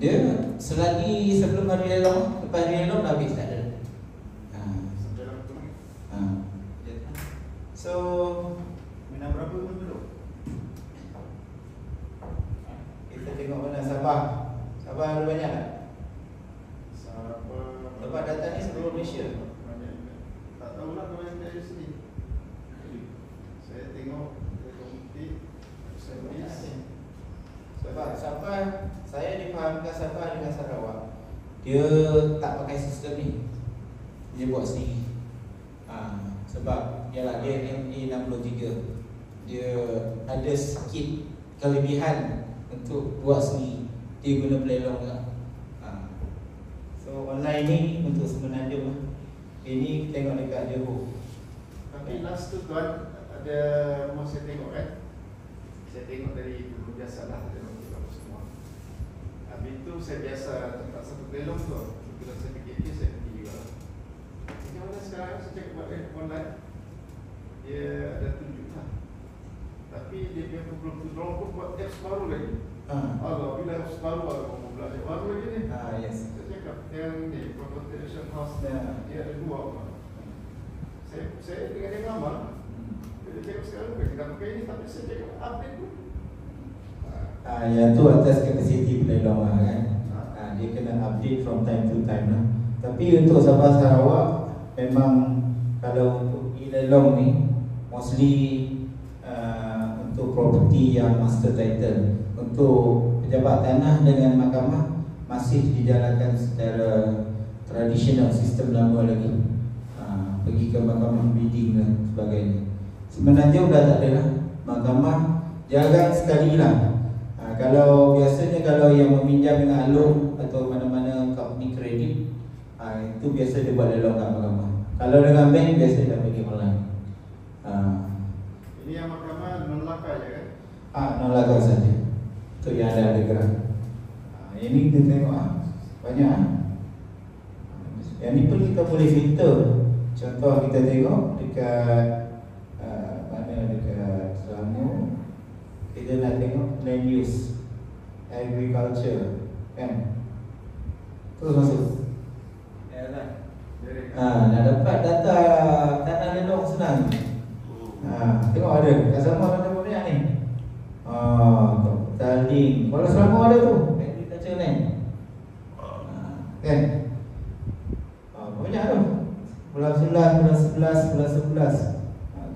Dia selagi sebelum hari lelang, lepas hari lelang dah habis tak ada. So Minat berapa pun dulu? kita tengok mana Sabah. Sabah ada banyak tak? Tempat datang ni seluruh Malaysia. Tak tahulah kalau yang dari sini. Saya tengok Sebab Sabah, saya difahamkan Sabah dengan Sarawak, dia tak pakai sistem ni. Dia buat sendiri. Sebab ialah dia MA63. Dia ada sikit kelebihan untuk buat sendiri. Dia guna pelelong juga. So online ni untuk semenanjung lah. Ini tengok dekat Johor. Tapi last tu tuan ada rumah saya tengok kan. Saya tengok dari dulu biasa lah dalam semua. Habis tu saya biasa tempat satu pelong tu. Bila saya pergi dia saya pergi juga. Macam mana sekarang saya cakap buat online. Dia ada tunjuk lah. Tapi dia belum dorang pun buat apps baru lagi. Allah bila apps baru mau belajar baru lagi ni. Yes. Saya cakap yang ni Consultation House dia ada dua orang. Saya dengan dia ngamal. Dia cakap sekarang kita pakai ini tapi saya cakap update pun. Yang tu atas kapasiti pelelong lah kan. Dia kena update from time to time lah. Tapi untuk Sabah Sarawak, memang kalau untuk pelelong ni mostly untuk property yang master title. Untuk pejabat tanah dengan mahkamah masih dijalankan secara tradisional, sistem lama lagi. Pergi ke mahkamah bidding dan sebagainya. Semenanjung dah tak ada lah. Mahkamah jarang sekali lah. Kalau biasanya kalau yang meminjam dengan alun atau mana-mana company kredit, itu biasa dia buat lelang kat mahkamah. Kalau dengan bank biasa dia bagi online. Ini yang mahkamah non laka je kan? Non laka saja. Untuk yang ada gerak. Ini kita tengok banyak. Yang ni pun kita boleh filter. Contoh kita tengok dekat mana, dekat Selangor, kita nak tengok land use, agriculture, kan? Terus masuk. Nak dapat data tanah lelong senang. Tengok ada, kat Selangor ada banyak ni. Taling, Kuala Selangor ada tu, agriculture land. bulan 11, bulan 11.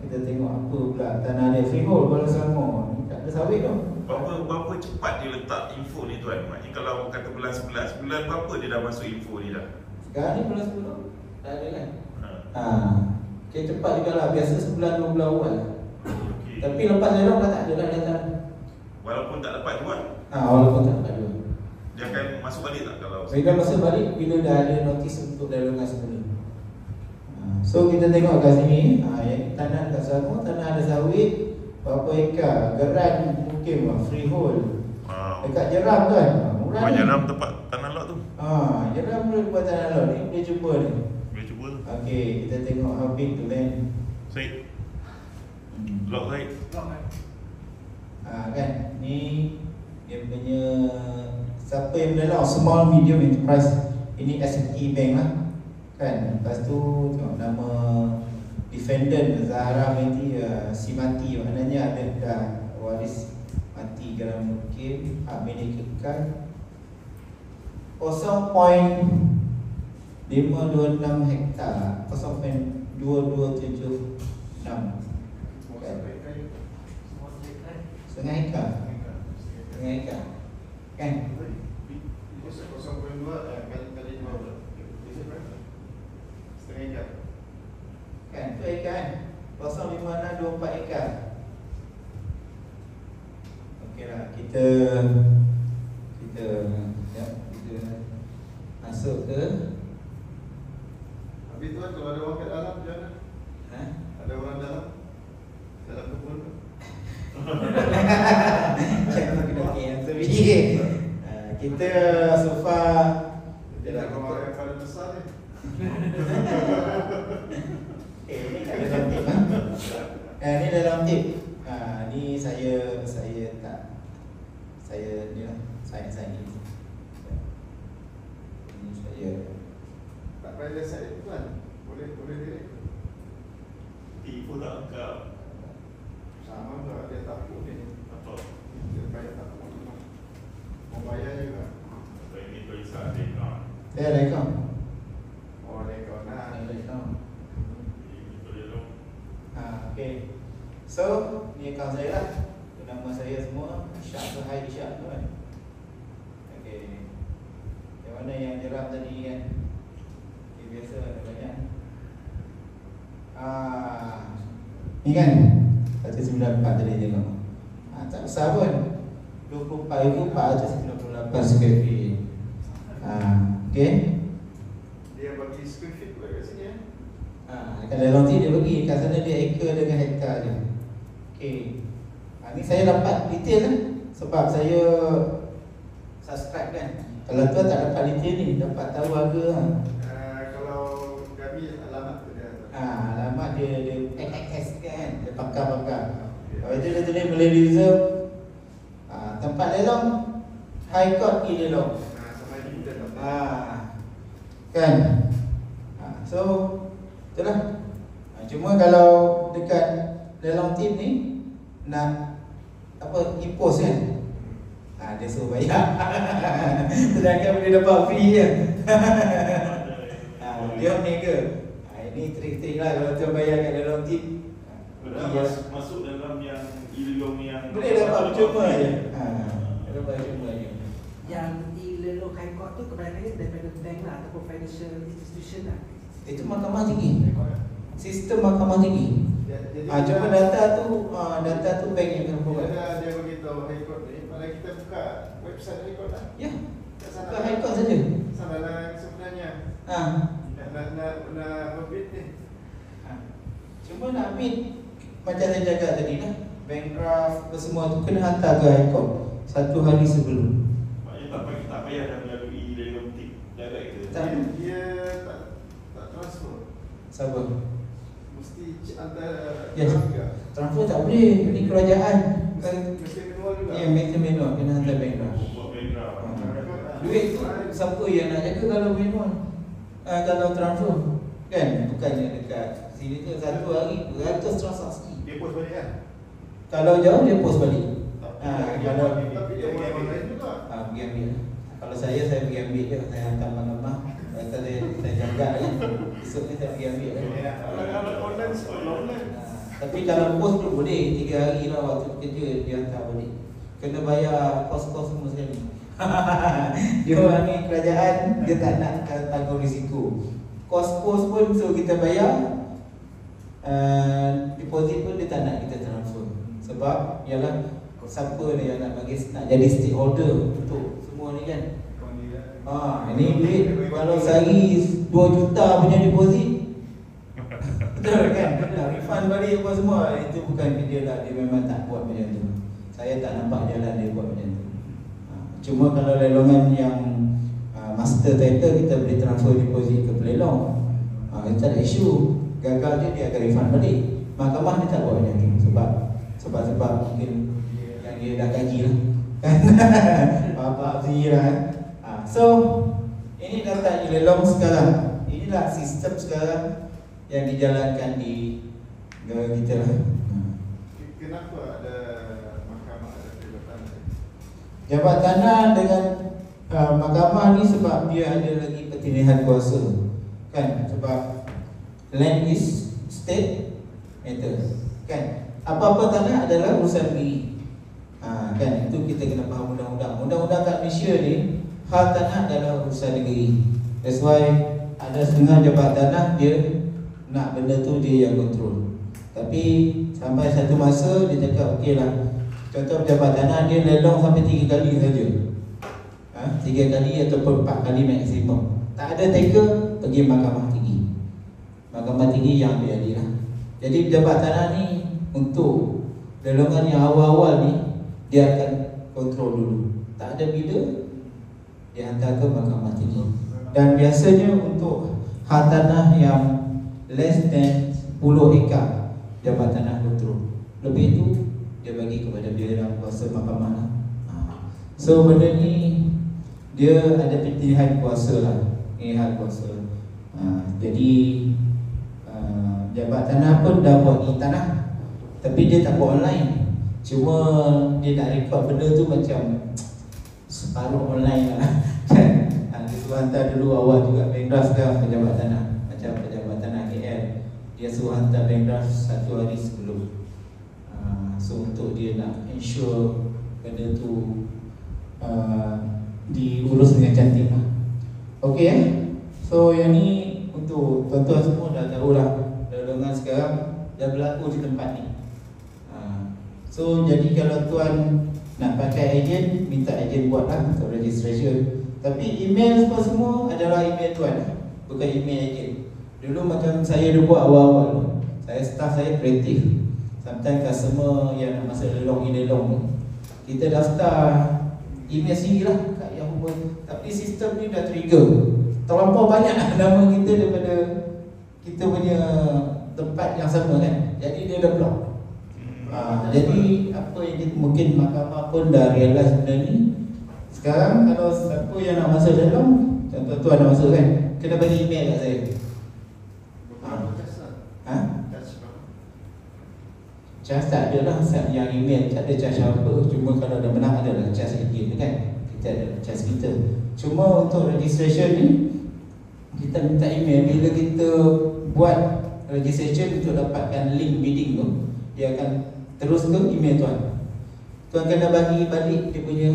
Kita tengok apa pula tanah dia freehold Kuala Selangor. Ni tak ada sawit tu. Berapa cepat dia letak info ni tuan? Maknanya kalau kata bulan 11, bulan berapa dia dah masuk info ni dah? Sekarang ni bulan 10 tak ada kan? Ha. Okay, cepat juga lah. Biasa sebulan 2 bulan awal lah. Okay. Tapi lepas lelang dah tak ada lah datang. Walaupun tak dapat jual, Walaupun tak ada. dia akan masuk balik tak kalau? Bila masuk balik bila dah ada notis untuk lelangan semula. So kita tengok kat sini, yang tanah kat Selangor, tanah ada sawit, berapa ekar, geran mungkin freehold. Dekat Jeram kan, murah ni. Jeram tempat tanah lot tu. Jeram boleh buat tanah lot ni, boleh cuba ni. Boleh cuba tu. Okey, kita tengok how big tu land. Syed. Lot Syed. Kan, ni dia punya siapa yang melelang small medium enterprise. Ini SME Bank lah. Kan, lepas tu tengok nama defendant Zahra Mehdi si mati, maknanya ada dah waris mati kerana mungkin hak milik kekal 0.526 hektar, 0.2276 kan? Setengah hektar kan? Kan, tu ekar kan? 0.5624 ekar. Okeylah, kita masuk ke. Habis tuan, kalau ada orang kat dalam macam mana? Ada orang dalam kebun tu? Jangan kena answer video. Kita so far Dia nak bawa yang paling besar ni. Ni tak dalam tip ni dalam tip. Ni saya tak ni lah saya ni saya Tak payah lesat itu tuan. Boleh direct. Tipu tak angkat. Sama tak dia takut ni. Apa? Dia payah takut. Mau bayar juga. Apa ini tulisan rekod. saya rekod. Oh rekod nak. Ini tulis dong. Okay. So, ni akaun saya lah. Nama saya semua Syah Suhaib Syah tu kan. Okay. Yang mana yang Jeram tadi kan? Okay, biasa ada banyak. Ni kan 194 tadi tengok. Tak besar pun. 24,498 square feet. Okay. Dia bagi square feet pula kat sini Dekat dalam nanti dia bagi. Kat sana dia ekar dengan hektar je. Okay. Ni saya dapat detail kan. Sebab saya subscribe kan. Kalau tuan tak dapat detail ni, dapat tahu harga Kalau kami alamat tu dia. alamat dia XXS kan. Dia pakar-pakar. Lepas tu dia tulis boleh reserve tempat lelang High Court pergi lelang. Sama ni kita dapat. Kan. So itulah. Cuma kalau dekat lelang tip ni nak apa impose kan. Dia suruh bayar. Sedangkan boleh dapat free je. Dia meniaga. Ini trik-trik lah kalau tuan bayar kat lelang tip. Masuk dalam yang ilong yang Boleh dapat percuma je. Dapat percuma je. Yang di Lelo High Court tu kebanyakannya daripada bank lah ataupun financial institution lah. Itu mahkamah tinggi. Sistem mahkamah tinggi. Cuma data tu bank yang akan buat. Dia beritahu High Court ni. Malah kita buka website High Court lah. Ya. Bukan High Court saja. Sama lah sebenarnya. Nak berbid ni. Cuma nak bid macam saya cakap tadi lah. Bankrupt semua tu kena hantar ke High Court 1 hari sebelum. Maknanya tak payah dah melalui lelang tip direct ke? Dia tak transfer. Sabar. Mesti antara Yes. Transfer tak boleh. Ini kerajaan. Mesti manual juga. Ya, mesti manual. Kena hantar bankrupt. Buat background. Duit tu siapa yang nak jaga kalau manual? Kalau transfer kan, bukannya dekat sini tu 1 hari beratus transaksi. Dia post balik kan? Kalau jauh dia post balik. Kalau Tapi dia buat online juga. pergi ambil. Kalau saya pergi ambil je, saya hantar mahkamah. Kata dia, kita jaga kan. Esok ni saya pergi ambil kan. Kalau online, sekolah online. Tapi kalau post tu boleh 3 hari lah waktu kerja dia hantar balik. Kena bayar kos-kos semua sekali. Dia orang ni kerajaan, dia tak nak tanggung risiko. Kos pos pun so kita bayar. Deposit pun dia tak nak kita transfer. Sebab ialah siapa ni yang nak bagi, nak jadi stakeholder untuk semua ni kan. Ini duit kalau sehari 2 juta punya deposit. Betul kan? Nak refund balik apa semua. Itu bukan kerja lah. Dia memang tak buat macam tu. Saya tak nampak jalan dia buat macam tu. Cuma kalau lelongan yang master title, kita boleh transfer deposit ke pelelong. Itu tak ada isu. Gagal dia akan refund balik. Mahkamah dia tak buat macam tu. Sebab mungkin yang dia dah gaji lah kan. Bapak sendiri lah kan. So ini data lelong sekarang. Inilah sistem sekarang yang dijalankan di negara kita lah. Kenapa ada mahkamah ada jabatan? Jabat tanah dengan mahkamah ni sebab dia ada lagi pertilihan kuasa kan. Sebab land is state matter kan. Apa-apa tanah adalah urusan negeri. Kan, itu kita kena faham undang-undang. Undang-undang kat Malaysia ni, hal tanah adalah urusan negeri. That's why ada setengah jabat tanah dia nak benda tu dia yang kontrol. Tapi sampai satu masa dia cakap okey lah. Contoh jabat tanah dia lelong sampai 3 kali saja. 3 kali ataupun 4 kali maksimum. Tak ada taker, pergi mahkamah tinggi. Mahkamah tinggi yang ambil alih lah. Jadi jabat tanah ni untuk lelongan yang awal-awal ni dia akan kontrol dulu. Tak ada bila dia hantar ke mahkamah tinggi. Dan biasanya untuk hak tanah yang less than 10 ekar jabat tanah kontrol. Lebih tu dia bagi kepada biaran kuasa mahkamah lah. So benda ni dia ada pilihan kuasa lah. Ini hak kuasa. Jadi jabat tanah pun dah buat e-tanah, tapi dia tak buat online. Cuma dia nak rekod benda tu macam separuh online lah. Dia suruh hantar dulu awal juga bank draft dah pejabat tanah. Macam pejabat tanah KL, dia suruh hantar bank draft 1 hari sebelum. So untuk dia nak ensure benda tu diurus dengan cantik lah. Okay so yang ni untuk tuan-tuan semua dah tahu lah. Lelongan sekarang dah berlaku di tempat ni. So jadi kalau tuan nak pakai ejen, minta ejen buat lah untuk registration. Tapi email semua adalah email tuan, bukan email ejen. Dulu macam saya dah buat awal-awal, staff saya kreatif. Sometimes customer yang nak masuk lelong ni, kita daftar email sendiri lah kat Yahoo. Tapi sistem ni dah trigger terlampau banyak nama kita daripada kita punya tempat yang sama kan. Jadi dia dah block. Jadi apa yang kita, mungkin mahkamah pun dah realize benda ni. Sekarang kalau siapa yang nak masuk dalam, contoh tuan nak masuk kan, kena bagi email kat saya. Charge tak ada lah, yang email tak ada charge apa. Cuma kalau dah menang adalah charge again kan. Kita ada charge kita. Cuma untuk registration ni, kita minta email. Bila kita buat registration untuk dapatkan link bidding tu, dia akan terus ke email tuan. Tuan kena bagi balik dia punya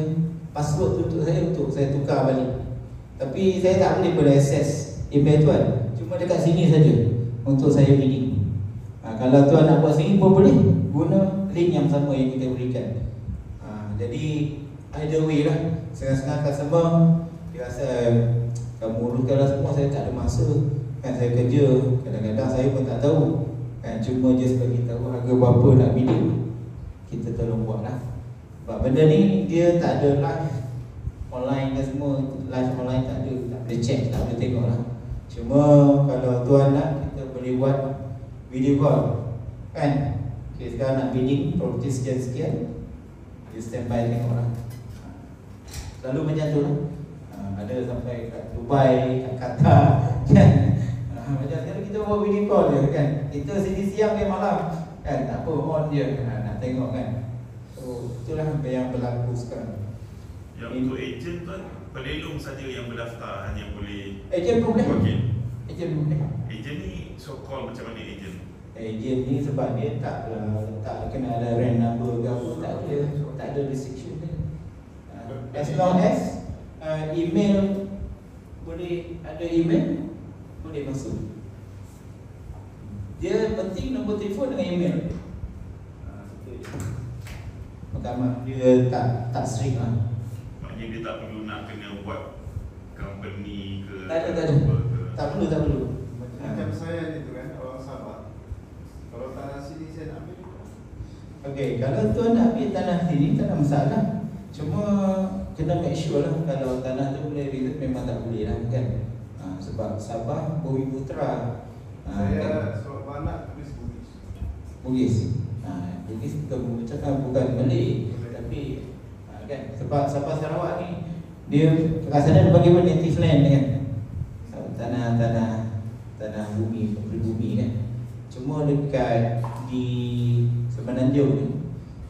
password tu untuk saya tukar balik. Tapi saya tak boleh access email tuan. Cuma dekat sini saja untuk saya bidding. Kalau tuan nak buat sini pun boleh, guna link yang sama yang kita berikan. Jadi either way lah. Setengah-setengah customer dia rasa kamu uruskanlah semua, saya tak ada masa kan, saya kerja, kadang-kadang saya pun tak tahu kan, cuma just bagi tahu harga berapa nak bidding, kita tolong buat lah. Sebab benda ni dia tak ada live online kan, semua live online tak ada, tak boleh check, tak boleh tengok lah. Cuma kalau tuan nak, kita boleh buat video call kan. Okay, sekarang nak bidding property sekian-sekian, dia standby tengok lah. Selalu macam tu lah. Ada sampai kat Dubai, kat Qatar kan. Macam sekarang kita buat video call je kan. Kita sini siang dia malam kan, tak apa, on je nak tengok kan. So itulah yang berlaku sekarang. Yang untuk agent tu pelelong saja yang berdaftar hanya boleh Ejen pun boleh. wakil. Ejen pun boleh. Ejen ni so called macam mana ejen? Ejen ni sebab dia tak kena ada rent number ke apa, tak ada restriction dia. As long as email boleh ada email, boleh masuk. Dia penting nombor telefon dengan email. Pertama dia tak strict lah. Maknanya dia tak perlu nak kena buat company ke Tak ada. apa ke. Tak perlu. Macam saya ni tu kan, orang Sabah. Kalau tanah sini saya nak ambil. Okey, kalau tuan nak ambil tanah sini tak ada masalah. Cuma kena make sure lah kalau tanah tu boleh reserve, memang tak boleh lah kan. Sebab Sabah Bumi Putra. Saya sebab anak tulis Bugis. Bugis. Bugis bukan Malay, tapi kan sebab Sabah Sarawak ni dia rasanya bagaimana native land kan. Tanah bumi, bumi kan. Cuma dekat di Semenanjung ni,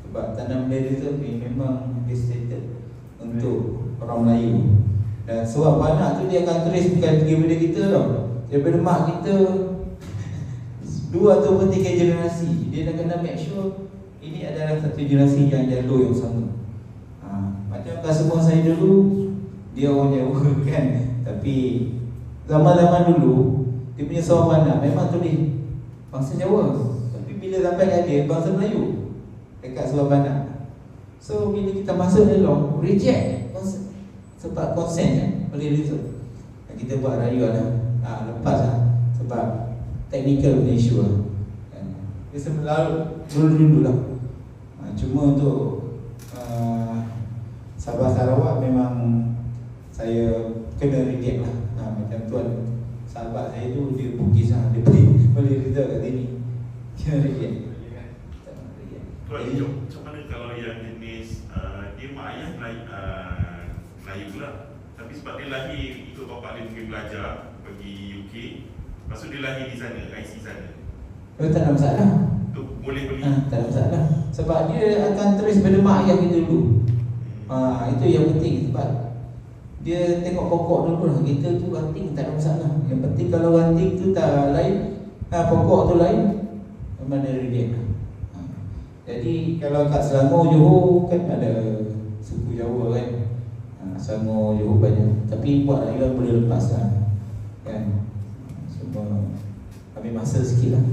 sebab tanah Malay Reserve ni memang designated untuk orang Melayu. Dan sebab anak tu dia akan tulis bukan daripada kita tau, daripada mak kita 2 atau 3 generasi. Dia nak kena make sure ini adalah satu generasi yang jalur yang sama. Macam semua saya dulu, dia orang Jawa kan. Tapi zaman-zaman dulu dia punya sahabat memang tulis bangsa Jawa, tapi bila sampai kat dia bangsa Melayu dekat sahabat. So bila kita masuk dalam reject sebab konsen kan, boleh reserve. Kita buat rayuan lah, lepas lah sebab technical punya isu lah kan. Dia selalu dulu lah. Cuma untuk Sabah Sarawak memang saya kena reject lah. Macam tuan sahabat saya tu dia Bugis lah, dia boleh reserve kat sini, kena reject. Tuan macam mana kalau yang jenis dia mak ayah Melayu pula, tapi sebab dia lahir ikut bapak dia pergi belajar pergi UK, lepas tu dia lahir di sana, IC sana. Tak ada masalah. Tu boleh beli. Tak ada masalah. Sebab dia akan terus pada mak ayah kita dulu. Itu yang penting sebab dia tengok pokok dulu lah. Kita tu ranting tak ada masalah. Yang penting kalau ranting tu tak lain, pokok tu lain, mana dia. Jadi kalau kat Selangor, Johor kan ada suku Jawa kan. Selangor, Johor banyak. Tapi buat rayuan boleh lepas lah kan. Semua ambil masa sikit lah.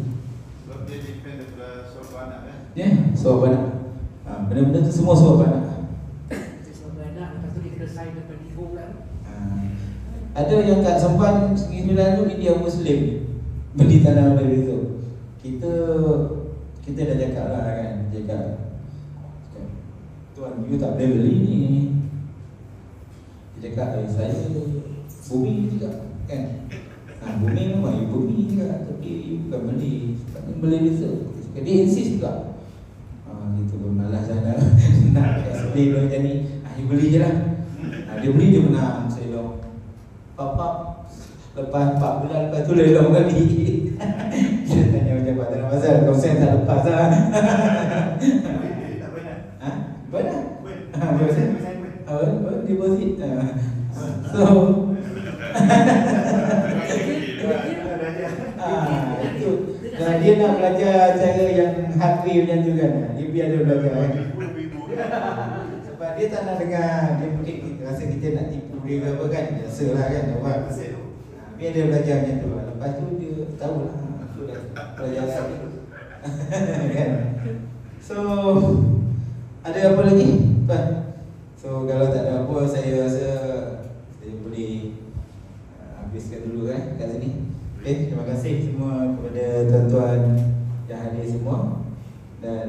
Sebab dia depend daripada suara anak kan. Ya, suara anak. Benda-benda tu semua suara anak. Lepas tu dia kena sign daripada Ibu pula. Ada yang kat Sempan Segi Sembilan tu dia Muslim, beli tanah dari tu. Kita dah cakap lah kan, tuan you tak boleh beli ni. Dia cakap saya bumi juga kan. Bumi memang you bumi juga, tapi you bukan beli, sebabnya beli reserve. Dia insist juga. Gitu malas lah nak explain macam ni. You beli je lah. Dia beli, dia menang. Saya bilang Papa, lepas 4 bulan lepas tu lelong kali. Dia tanya macam apa, tak ada pasal konsen tak lepas lah. Tak banyak. Banyak? Banyak. Deposit. So itu. Dan dia nak belajar cara yang hardware macam tu kan. Dia biar dia belajar kan. Sebab dia tak nak dengar, dia mungkin rasa kita nak tipu dia ke apa kan. Biasalah kan orang. Biar dia belajar macam tu. Lepas tu dia tahu lah. Aku dah belajar kan. So ada apa lagi? So kalau tak ada apa, saya rasa saya boleh habiskan dulu kan kat sini. Okay, terima kasih semua kepada tuan-tuan yang hadir semua. Dan